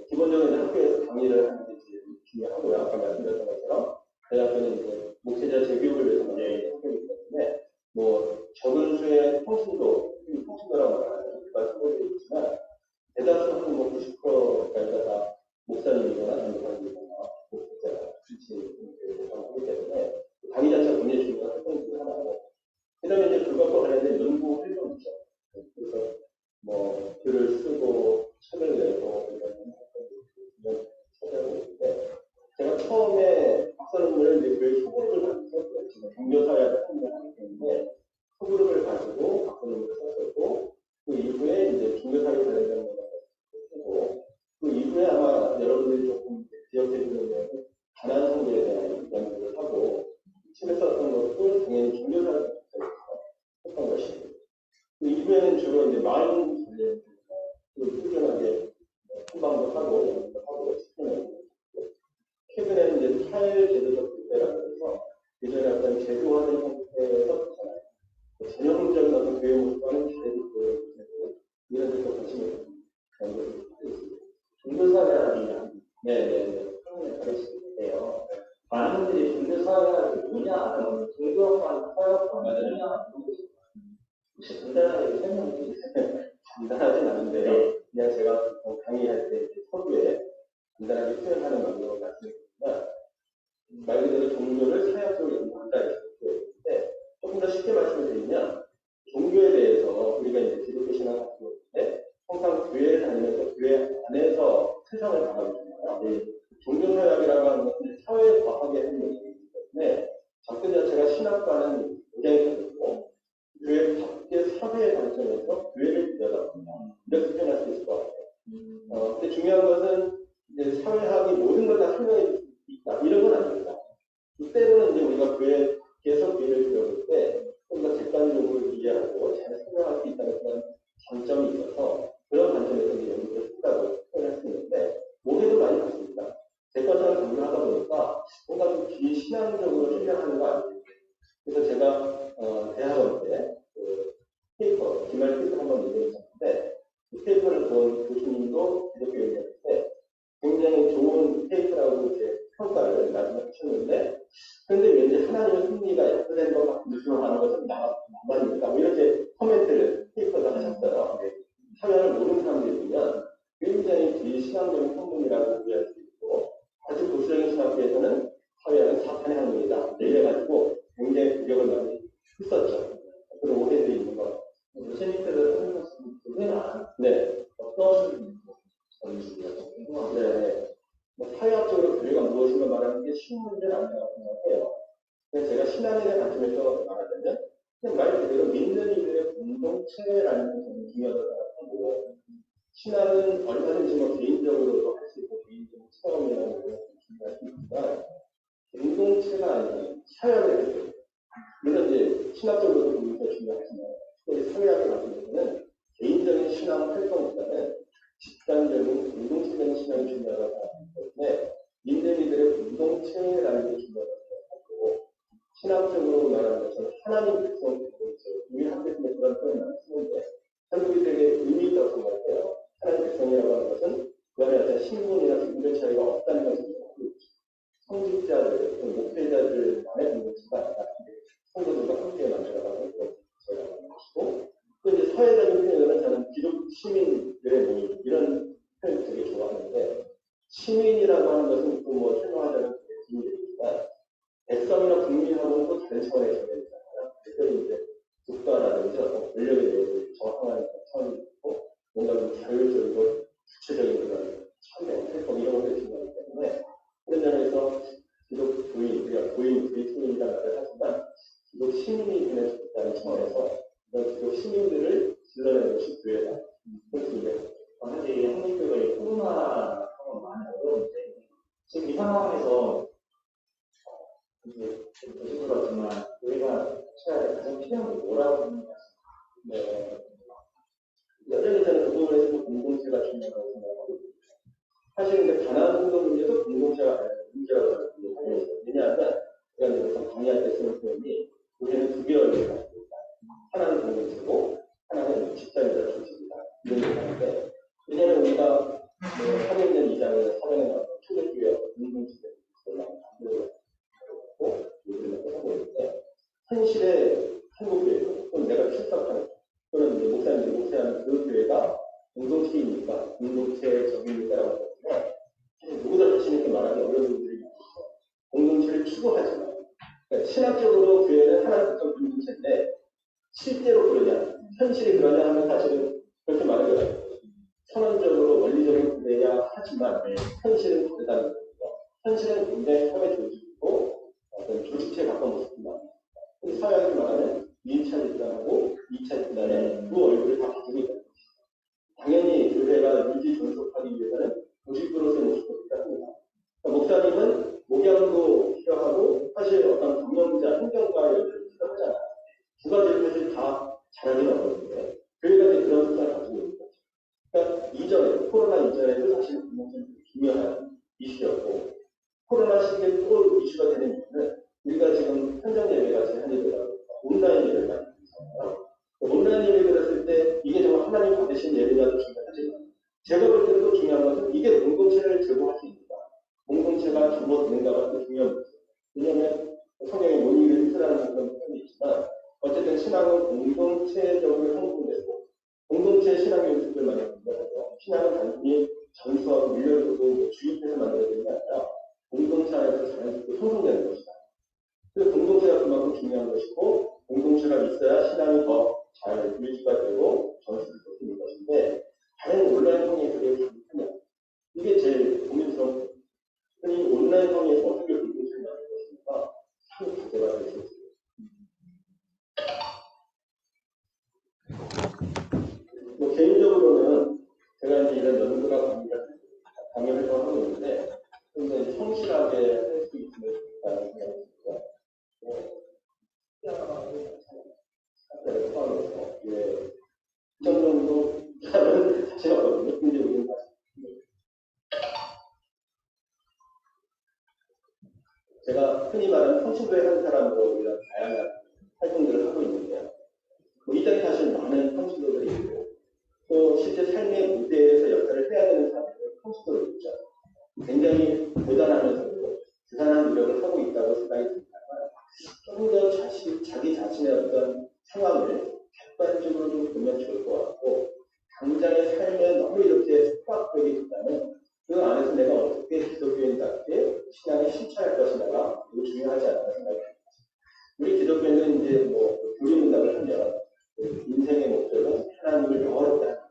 기본적으로 학교에서 강의를 하는 게 제일 중요하고요. 아까 말씀드렸던 것처럼 대학교는 이제 목회자 재교육을 위해서 만든 학교이기 때문에 뭐 적은 수의 통신도라고 말하는 말씀드리고 있지만 대다수 학교 뭐 90%까지가 다 목사님이거나 전도사님이거나 목회자가 주치의를 하기 때문에 강의 자체가 굉장히 중요한 활동 중 하나고 그다음에 이제 그것과 관련된 연구 활동이죠. 그래서 뭐 글을 쓰고 책을 내고 이런 활동을 찾아보고 있는데 제가 처음에 박사논문을 이제 교회 소그룹을 가지고 지금 종교사회학을 하기 때문에 소그룹을 가지고 박사논문을 썼었고 그 이후에 이제 종교사회 관련된 것을 쓰고 그 이후에 아마 여러분들이 조금 기억해 주는 가난 성도에 대한 연구를 하고 책을 썼던 것도 당연히 종교사회에서 했던 것이고 그 이후에는 주로 이제 마음 관련 꾸준하게 탐방도 하고 연구도 하고 시키는 최근에는 이제 탈제도적 교회라고 해서 예전에 어떤 제도화된 형태에서 전형적인 어떤 교회 모습과는 다르고 이런 데서 관심을 열심히 연구를 하고 있습니다. 종교사회학이랑 상당히 다르시는데요. 많은 분들이 종교사회학이 뭐냐, 종교학과 사회학과 뭐냐, 혹시 간단하게 설명해 주세요. 간단하진 않은데요. 그냥 제가 강의할 때 서두에 간단하게 표현하는 방법으로 말씀드리면, 말 그대로 종교를 사회학적으로 연구한다 이렇게 했는데, 조금 더 쉽게 말씀을 드리면, 종교에 대해서 우리가 이제 기독교 신앙을 가지고 있는데, 항상 교회를 다니면서 교회 안에서 세상을 바라보잖아요. 종교사회학이라고 하는 것은 사회과학의 학문이기 때문에 접근 자체가 신학과는 굉장히 다르고 교회 밖의 사회의 관점에서 교회를 들여다본다. 이렇게 표현할 수 있을 것 같아요. 근데 중요한 것은 이제 사회학이 모든 걸 다 설명해 줄 수 있다. 이런 건 아닙니다. 때로는 이제 우리가 계속 교회를 들여볼 때 좀 더 객관적으로 이해하고 잘 설명할 수 있다는 그런 장점이 있어서 그런 관점에서 이제 연구를 한다고 표현할 수 있는데 오해도 많이 받습니다. 객관적으로 연구를 하다 보니까 뭔가 좀 비신앙적으로 설명하는 거 아니에요. 그래서 제가 대학원 때 그 페이퍼, 기말 페이퍼 한번 얘기했었는데 그 페이퍼를 본 교수님도 기독교인이었는데 굉장히 좋은 페이퍼라고 이렇게 평가를 나중에 하셨는데 근데 왠지 하나님의 승리가 약화된 것 같은 느낌을 하는 것은 나만입니다. 뭐 이렇게 코멘트를 페이퍼가 하셨어요. 사회를 모르는 사람들이 보면 굉장히 비신앙적인 학문이라고 이해할 수 있고 아주 보수적인 신학계에서는 사회학은 사탄의 학문이다. 이래가지고 굉장히 공격을 많이 했었죠. 그런 오해들이 있는 것 같아요. 선생님께서 설명하신 교회는 어떤 전문이라고 궁금합니다. 사회학적으로 교회가 무엇인가 말하는 게 쉬운 문제는 아니라고 생각해요. 그래서 제가 신앙에 대한 관점에서 말하자면 그냥 말 그대로 믿는 이들의 공동체라는 것이 중요하다고 생각하고 신앙은 얼마든지 개인적으로도 할 수 있고 개인적인 체험이라는 것을 중요할 수 있지만 공동체가 아니라 사회학을 해야 돼요. 물론 이제 신학적으로도 공동체가 중요하지만 사회학을 가지고는 개인적인 신앙 활동보다는 집단적인 공동체적인 신앙이 중요하다고 생각하기 때문에 믿는 이들의 공동체라는 게 중요하다고 생각하고 신학적으로 말하는 것처럼 하나님 백성 공동체 우리 학교에서 그런 표현을 많이 쓰는데 한국이 되게 의미 있다고 생각해요. 하나님 백성이라고 하는 것은 그 안에 어떤 신분이나 기분의 차이가 없다는 것을 성직자들, 목회자들만의 공동체가 아니라 성도들과 함께 만들어가는 그런 공동체라는 것이고 또 이제 사회적인 표현은 저는 기독 시민들의 모임 이런 표현을 되게 좋아하는데 시민이라고 하는 것은 또 뭐 설명하자면 비밀이지만 백성이나 국민하고는 또 다른 차원의 개념이잖아요. 특별히 이제 국가라든지 어떤 권력에 대해서 정확한 차원이 있고 뭔가 좀 자율적이고 구체적인 그런 참여, 활동 이런 것들이 중요하기 때문에 그런 점에서 기독 교인, 우리가 교인, 교인이라는 말을 하지만 기독 시민이 되는 싶다는 차원에서 이런 기독 시민들을 질러내는 것이 교회다. 그렇습니다. 사실 한국교회가 코로나 상황 많이 어려운데 지금 이 상황에서 이제 보신 것 같지만 우리가 해야 될 가장 필요한 게 뭐라고 생각하십니까? 여전히 저는 그 부분에서 공동체가 중요하다고 생각하고 있습니다. 사실 근데 가난 공동 문제도 공동체가 문제라고 생각합니다. 왜냐하면 제가 여기서 강의할 때 쓰는 표현이 우리는 두 개의 얼굴을 가지고 있다. 하나는 공동체고 하나는 집단이다, 조직이다. 이런 얘기하는데 왜냐하면 우리가 사도행전 2장에 사도행전 초대교회 공동체를 만들고 우리가 하고 있는데 현실의 한국교회 또는 내가 출석하는 또는 이제 목사님들이 목사하는 그 교회가 공동체입니까? 공동체적입니까라고 하면 사실 누구나 자신 있게 말하기 어려운 분들이 많아서 공동체를 추구하지만 그러니까 신학적으로 교회는 하나님 특정 공동체인데 실제로 그러냐 현실이 그러냐 하면 사실은 그렇게 말하기 어렵습니다. 선언적으로 원리적인 그래야 하지만 현실은 다르다는 거죠. 현실은 굉장히 사회 조직이고 어떤 조직체에 가까운 모습이 많습니다. 사회학이 말하는 1차 집단하고 2차 집단의 두 얼굴을 다 가지고 있다는 것입니다. 당연히 교회가 유지 존속하기 위해서는 조직으로서의 모습도 필요합니다. 그러니까 목사님은 목양도 필요하고 사실 어떤 경영자, 행정가의 역할이 필요하잖아요. 두 가지를 사실 다 잘하기는 어려운데 교회가 이제 그런 특성을 가지고 있는 거죠. 그러니까 이전에 코로나 이전에도 사실 공동체는 중요한 이슈였고 코로나 시기에 또 이슈가 되는 이유는 우리가 지금 현장 예배가 제한이 되다 보니까 온라인 예배를 많이 드리잖아요. 온라인 예배 들었을 때 이게 정말 하나님 받으신 예배자도 중요하지만 제가 볼 때도 중요한 것은 이게 공동체를 제공할 수 있는가, 공동체가 주어지는가가 또 중요한 거죠. 왜냐하면 성경에 모이를 힘쓰라는 그런 표현이 있지만 어쨌든 신앙은 공동체적으로 형성되고 공동체 신앙의 모습을 많이 본다고요. 신앙은 단순히 전수하고 밀려오고 주입해서 만들어지는 게 아니라 공동체 안에서 자연스럽게 형성되는 것이다. 그 공동체가 그만큼 중요한 것이고 공동체가 있어야 신앙이 더 잘 유지가 되고 전수를 할 수 있는 것인데 다른 온라인 형태에 그게 잘못하냐. 이게 제일 고민스러운 거예요. 흔히 온라인 형태에서 어떻게 공동체를 만들 것인가 참 문제가 될 수 있어요. 뭐 개인적으로는 제가 이제 이런 연구나 강의 활동을 하고 있는데 좀 더 성실하게 할 수 있으면 좋겠다는 생각이 들고요. 포함해서 이 정도 자신 없거든요. 근데 우리는 제가 흔히 말하는 성신도에 한 사람으로 이런 다양한 활동들을 하고 있는데요. 이 땅에 사실 많은 성신도들이 있고 또 실제 삶의 무대에서 역할을 해야 되는 사람들은 성신도를 있죠. 굉장히 고단하면서도 대단한 노력을 하고 있다고 생각이 듭니다만 조금 더 자기 자신의 어떤 상황을 객관적으로 좀 보면 좋을 것 같고 당장의 삶에 너무 이렇게 속박되기보다는 그 안에서 내가 어떻게 기독교인답게 신앙에 실천할 것이냐가 매우 중요하지 않나 생각이 듭니다. 우리 기독교인은 이제 뭐 교리문답을 하면 인생의 목적은 하나님을 영화롭다,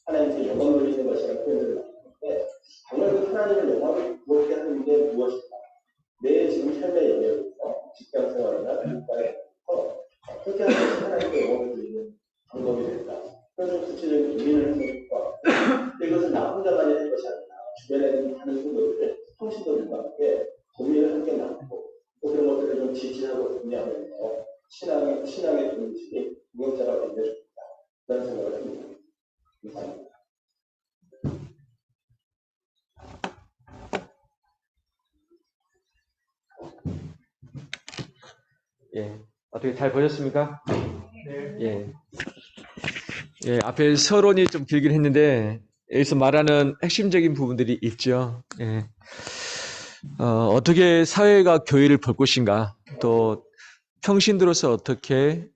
하나님께 영광 돌리는 것이라는 표현들을 많이 하는데 정말 그 하나님을 영광을 부럽게 하는 게 무엇일까? 내 지금 삶의 영역에서 직장 생활이나 교육과에서 어떻게 하면 하나님께 영광을 돌리는 방법이 될까? 그런 좀 구체적인 고민을 하면 좋을 것 같고 이것은 나 혼자만이 할 것이 아니라 주변에 있는 많은 성도들, 성신도들과 함께 고민을 함께 나누고 또 그런 것들을 좀 지지하고 공유하면서 신앙의 동질이 동역자가 되면 좋겠다. 그런 생각을 합니다. 감사합니다. 예, 어떻게 잘 보셨습니까? 예. 예, 앞에 서론이 좀 길긴 했는데 여기서 말하는 핵심적인 부분들이 있죠. 예. 어떻게 사회가 교회를 볼 것인가, 또 평신도로서 어떻게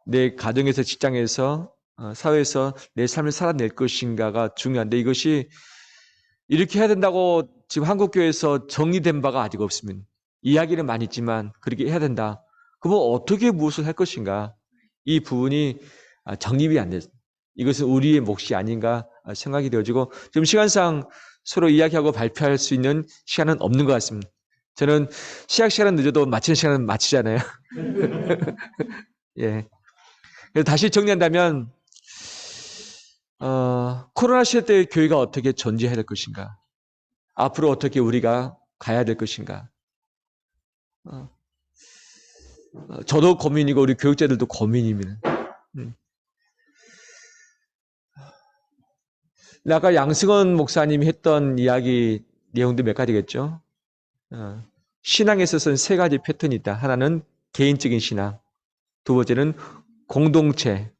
내 가정에서 직장에서 사회에서 내 삶을 살아낼 것인가가 중요한데 이것이 이렇게 해야 된다고 지금 한국교회에서 정리된 바가 아직 없습니다. 이야기는 많이 있지만 그렇게 해야 된다. 그러면 어떻게 무엇을 할 것인가? 이 부분이 정립이 안 됐습니다. 이것은 우리의 몫이 아닌가 생각이 되어지고 지금 시간상 서로 이야기하고 발표할 수 있는 시간은 없는 것 같습니다. 저는 시작 시간은 늦어도 마치는 시간은 마치잖아요. 예. 그래서 다시 정리한다면 코로나 시대 때 교회가 어떻게 존재해야 될 것인가? 앞으로 어떻게 우리가 가야 될 것인가? 저도 고민이고 우리 교육자들도 고민입니다. 아까 양승원 목사님이 했던 이야기 내용도 몇 가지겠죠. 신앙에 있어서는 세 가지 패턴이 있다. 하나는 개인적인 신앙, 두 번째는 공동체,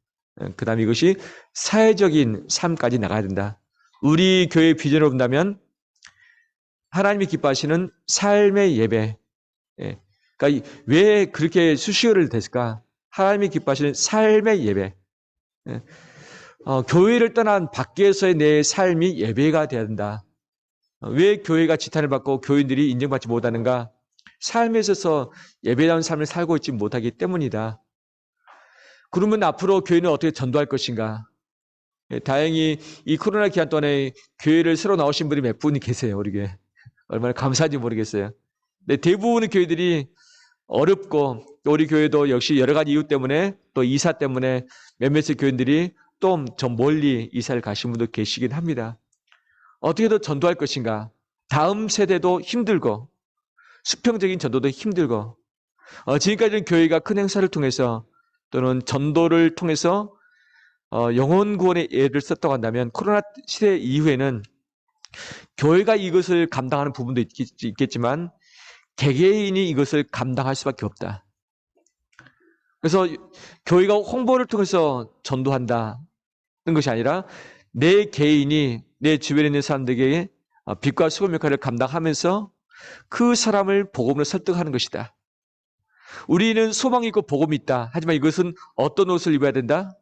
그 다음에 이것이 사회적인 삶까지 나가야 된다. 우리 교회 비전을 본다면 하나님이 기뻐하시는 삶의 예배. 그러니까 왜 그렇게 수식어를 댔을까? 하나님이 기뻐하시는 삶의 예배. 교회를 떠난 밖에서의 내 삶이 예배가 되어야 된다. 왜 교회가 지탄을 받고 교인들이 인정받지 못하는가? 삶에 있어서 예배다운 삶을 살고 있지 못하기 때문이다. 그러면 앞으로 교회는 어떻게 전도할 것인가? 다행히 이 코로나 기간 동안에 교회를 새로 나오신 분이 몇 분이 계세요. 우리 교회. 얼마나 감사한지 모르겠어요. 근데 대부분의 교회들이 어렵고 또 우리 교회도 역시 여러 가지 이유 때문에 또 이사 때문에 몇몇의 교인들이 또 저 멀리 이사를 가신 분도 계시긴 합니다. 어떻게 더 전도할 것인가? 다음 세대도 힘들고 수평적인 전도도 힘들고 지금까지는 교회가 큰 행사를 통해서 또는 전도를 통해서 영혼 구원의 예를 썼다고 한다면 코로나 시대 이후에는 교회가 이것을 감당하는 부분도 있겠지만 개개인이 이것을 감당할 수밖에 없다. 그래서 교회가 홍보를 통해서 전도한다. 것이 아니라 내 개인이 내 주변에 있는 사람들에게 빛과 소금 역할을 감당하면서 그 사람을 복음으로 설득하는 것이다. 우리는 소망이 있고 복음이 있다. 하지만 이것은 어떤 옷을 입어야 된다?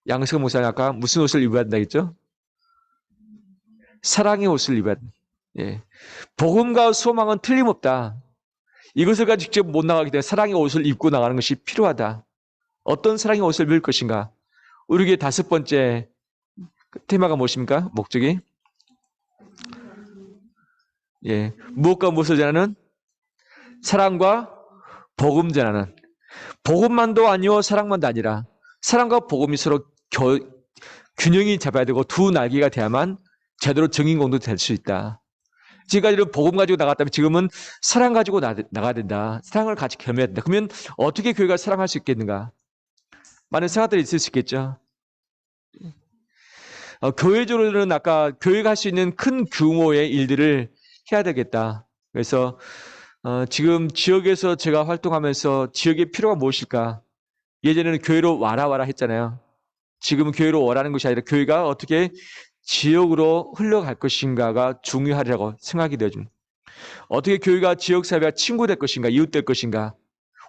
양승 목사님 아까 무슨 옷을 입어야 된다 했죠? 사랑의 옷을 입어야 된다. 예. 복음과 소망은 틀림없다. 이것을 가지고 직접 못 나가기 때문에 사랑의 옷을 입고 나가는 것이 필요하다. 어떤 사랑의 옷을 입을 것인가? 우리에게 5번째 테마가 무엇입니까? 목적이? 예. 무엇과 무엇을 전하는? 사랑과 복음 전하는. 복음만도 아니요 사랑만도 아니라 사랑과 복음이 서로 균형이 잡아야 되고 두 날개가 돼야만 제대로 정인공도 될 수 있다. 지금까지는 복음 가지고 나갔다면 지금은 사랑 가지고 나가야 된다. 사랑을 같이 겸해야 된다. 그러면 어떻게 교회가 사랑할 수 있겠는가? 많은 생각들이 있을 수 있겠죠. 교회적으로는 아까 교회가 할 수 있는 큰 규모의 일들을 해야 되겠다. 그래서 지금 지역에서 제가 활동하면서 지역의 필요가 무엇일까? 예전에는 교회로 와라 했잖아요. 지금은 교회로 오라는 것이 아니라 교회가 어떻게 지역으로 흘러갈 것인가가 중요하다고 생각이 되어집니다. 어떻게 교회가 지역사회와 친구 될 것인가, 이웃 될 것인가,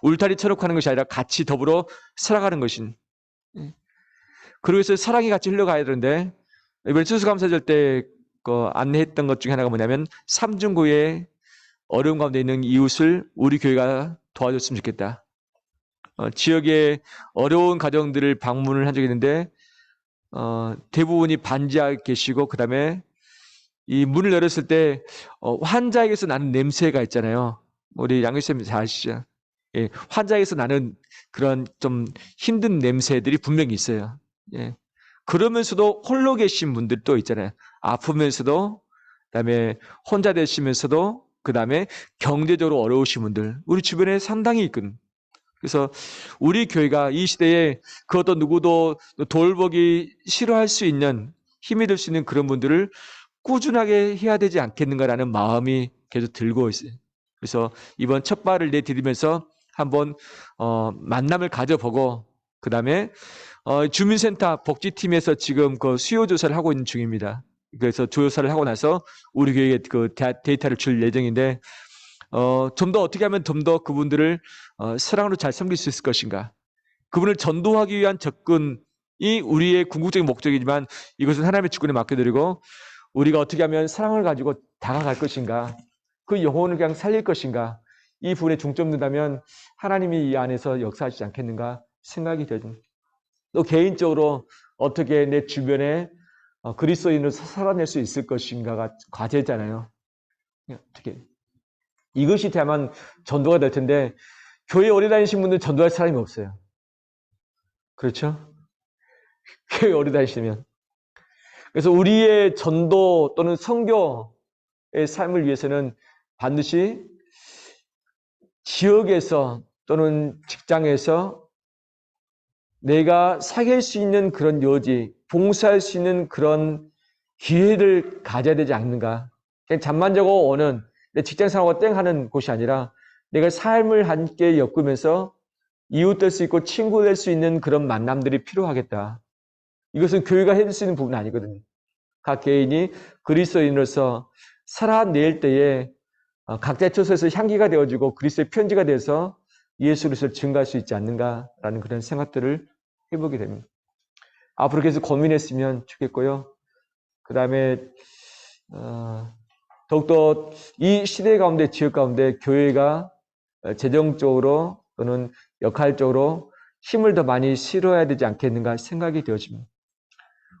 울타리 쳐놓고 하는 것이 아니라 같이 더불어 살아가는 것인. 그러고 해서 사랑이 같이 흘러가야 되는데, 이번에 추수감사절 때 안내했던 것 중에 하나가 뭐냐면, 삼중고의 어려움 가운데 있는 이웃을 우리 교회가 도와줬으면 좋겠다. 지역의 어려운 가정들을 방문을 한 적이 있는데, 대부분이 반지하 계시고, 그 다음에 이 문을 열었을 때, 환자에게서 나는 냄새가 있잖아요. 우리 양교수님 잘 아시죠? 예, 환자에게서 나는 그런 좀 힘든 냄새들이 분명히 있어요. 예. 그러면서도 홀로 계신 분들이 또 있잖아요. 아프면서도, 그 다음에 혼자 되시면서도, 그 다음에 경제적으로 어려우신 분들, 우리 주변에 상당히 있거든. 그래서 우리 교회가 이 시대에 그 어떤 누구도 돌보기 싫어할 수 있는 힘이 될 수 있는 그런 분들을 꾸준하게 해야 되지 않겠는가라는 마음이 계속 들고 있어요. 그래서 이번 첫 발을 내디디면서 한번 만남을 가져보고 그 다음에 주민센터 복지팀에서 지금 그 수요 조사를 하고 있는 중입니다. 그래서 조사를 하고 나서 우리 교회에 그 데이터를 줄 예정인데 좀 더 어떻게 하면 좀 더 그분들을 사랑으로 잘 섬길 수 있을 것인가. 그분을 전도하기 위한 접근이 우리의 궁극적인 목적이지만 이것은 하나님의 주권에 맡겨드리고 우리가 어떻게 하면 사랑을 가지고 다가갈 것인가. 그 영혼을 그냥 살릴 것인가. 이 부분에 중점 둔다면 하나님이 이 안에서 역사하시지 않겠는가 생각이 되죠. 또 개인적으로 어떻게 내 주변에 그리스도인으로 살아낼 수 있을 것인가가 과제잖아요. 어떻게 이것이 돼야만 전도가 될 텐데 교회 오래 다니신 분들 전도할 사람이 없어요. 그렇죠? 교회 오래 다니시면. 그래서 우리의 전도 또는 선교의 삶을 위해서는 반드시 지역에서 또는 직장에서 내가 사귈 수 있는 그런 여지, 봉사할 수 있는 그런 기회를 가져야 되지 않는가. 그냥 잠만 자고 오는 내 직장 생활하고 땡 하는 곳이 아니라 내가 삶을 함께 엮으면서 이웃 될 수 있고 친구 될 수 있는 그런 만남들이 필요하겠다. 이것은 교회가 해줄 수 있는 부분은 아니거든요. 각 개인이 그리스도인으로서 살아낼 때에 각자의 처소에서 향기가 되어지고 그리스도의 편지가 돼서 예수 그리스도를 증거할 수 있지 않는가라는 그런 생각들을 해보게 됩니다. 앞으로 계속 고민했으면 좋겠고요. 그 다음에 더욱더 이 시대 가운데 지역 가운데 교회가 재정적으로 또는 역할적으로 힘을 더 많이 실어야 되지 않겠는가 생각이 되어집니다.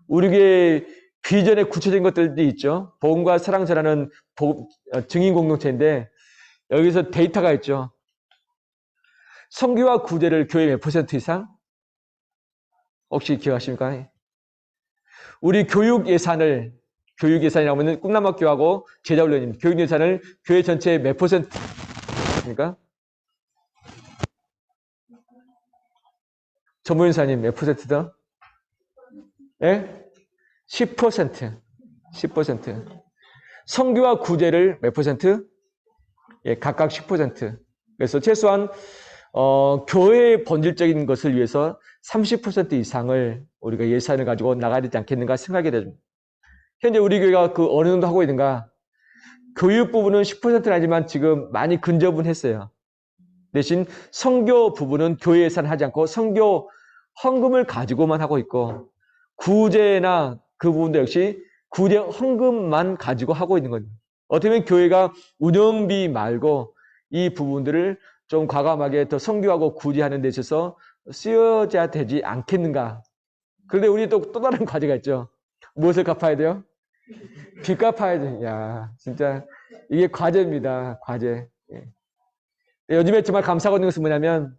우리에게 비전의 구체적인 것들도 있죠. 복음과 사랑 전하는 증인 공동체인데 여기서 데이터가 있죠. 선교와 구제를 교회 몇 % 이상? 혹시 기억하십니까? 우리 교육 예산이라고 하면 꿈나무학교하고 제자훈련입니다. 교육 예산을 교회 전체의 몇 %입니까? 전무인사님 몇 %더? 예? 10%. 10%. 선교와 구제를 몇 %? 예, 각각 10%. 그래서 최소한 교회의 본질적인 것을 위해서 30% 이상을 우리가 예산을 가지고 나가야 되지 않겠는가 생각이 됩니다. 현재 우리 교회가 그 어느 정도 하고 있는가? 교육 부분은 10%는 아니지만 지금 많이 근접은 했어요. 대신 선교 부분은 교회 예산을 하지 않고 선교 헌금을 가지고만 하고 있고, 구제나 그 부분도 역시 구제 헌금만 가지고 하고 있는 거죠. 어떻게 보면 교회가 운영비 말고 이 부분들을 좀 과감하게 더 선교하고 구제하는 데 있어서 쓰여져야 되지 않겠는가. 그런데 우리 또 다른 과제가 있죠. 무엇을 갚아야 돼요? 빚 갚아야 돼. 야, 진짜 이게 과제입니다. 과제. 예. 요즘에 정말 감사하고 있는 것은 뭐냐면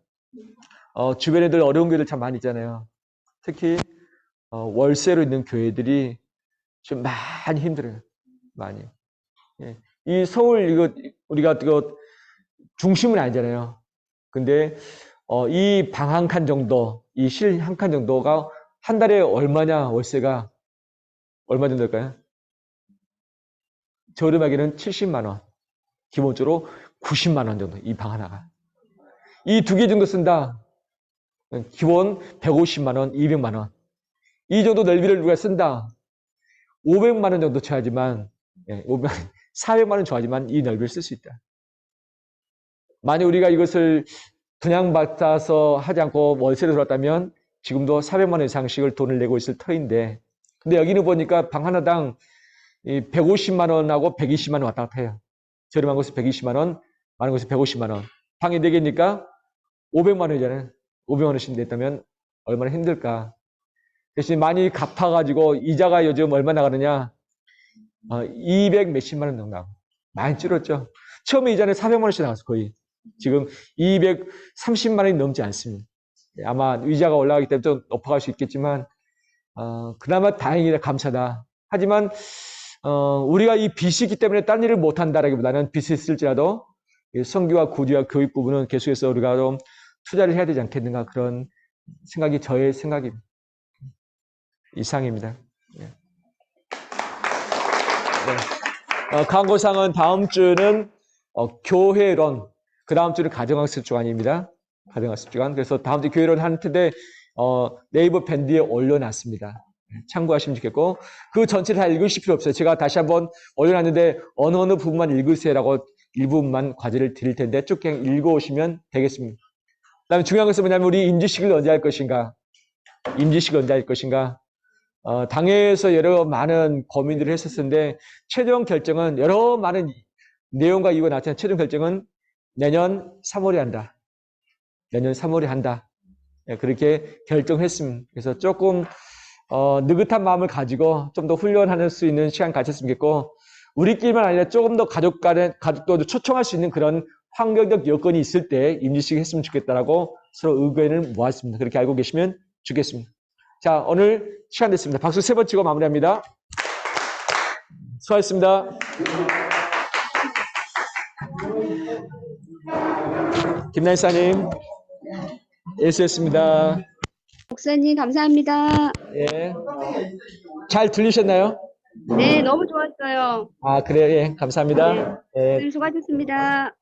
주변에 들 어려운 교회들 참 많이 있잖아요. 특히 월세로 있는 교회들이 좀 많이 힘들어요. 많이. 예. 이 서울 이거 우리가 이거 중심은 아니잖아요. 근데 이 방 한 칸 정도, 이 실 한 칸 정도가 한 달에 얼마냐 월세가 얼마 정도 될까요? 저렴하게는 70만 원, 기본적으로 90만 원 정도 이 방 하나가. 이 두 개 정도 쓴다. 기본 150만 원, 200만 원. 이 정도 넓이를 우리가 쓴다. 500만 원 정도 줘야지만, 400만 원 줘야지만 이 넓이를 쓸 수 있다. 만약 우리가 이것을 분양받아서 하지 않고 월세로 들어왔다면 지금도 400만 원 이상씩을 돈을 내고 있을 터인데, 근데 여기는 보니까 방 하나당 150만 원하고 120만 원 왔다 갔다 해요. 저렴한 곳에 120만 원, 많은 곳에 150만 원. 방이 4개니까 500만 원이잖아요. 500만 원씩 냈다면 얼마나 힘들까. 대신 많이 갚아가지고 이자가 요즘 얼마 나가느냐. 200 몇십만 원 정도 나가고. 많이 줄었죠. 처음에 이자는 400만 원씩 나갔어, 거의. 지금 230만 원이 넘지 않습니다. 아마 이자가 올라가기 때문에 좀 높아갈 수 있겠지만, 그나마 다행이다, 감사다. 하지만, 우리가 이 빚이 있기 때문에 딴 일을 못한다라기보다는 빚이 있을지라도 선교와 구제와 교육 부분은 계속해서 우리가 좀 투자를 해야 되지 않겠는가, 그런 생각이 저의 생각입니다. 이상입니다. 네. 강고상은 다음 주는 교회론, 그 다음 주는 가정학습 주간입니다. 가정학습 주간. 그래서 다음 주 교회론 하는 텐데 네이버 밴드에 올려놨습니다. 참고하시면 좋겠고, 그 전체를 다 읽으실 필요 없어요. 제가 다시 한번 올려놨는데 어느 부분만 읽으세요라고 일부분만 과제를 드릴 텐데 쭉 그냥 읽어오시면 되겠습니다. 그 다음에 중요한 것은 뭐냐면 우리 임지식을 언제 할 것인가? 임지식을 언제 할 것인가? 당회에서 여러 많은 고민들을 했었는데 최종 결정은 여러 많은 내용과 이유가 나타난 최종 결정은 내년 3월에 한다. 내년 3월에 한다. 네, 그렇게 결정했습니다. 그래서 조금 느긋한 마음을 가지고 좀 더 훈련할 수 있는 시간 가졌으면 좋겠고, 우리끼리만 아니라 조금 더 가족도 초청할 수 있는 그런 환경적 여건이 있을 때 임시식 했으면 좋겠다라고 서로 의견을 모았습니다. 그렇게 알고 계시면 좋겠습니다. 자, 오늘 시간 됐습니다. 박수 3번 치고 마무리합니다. 수고하셨습니다. 김나희사님, 예수였습니다. 목사님 감사합니다. 예. 잘 들리셨나요? 네, 너무 좋았어요. 아, 그래요. 예, 감사합니다. 네, 예. 수고하셨습니다.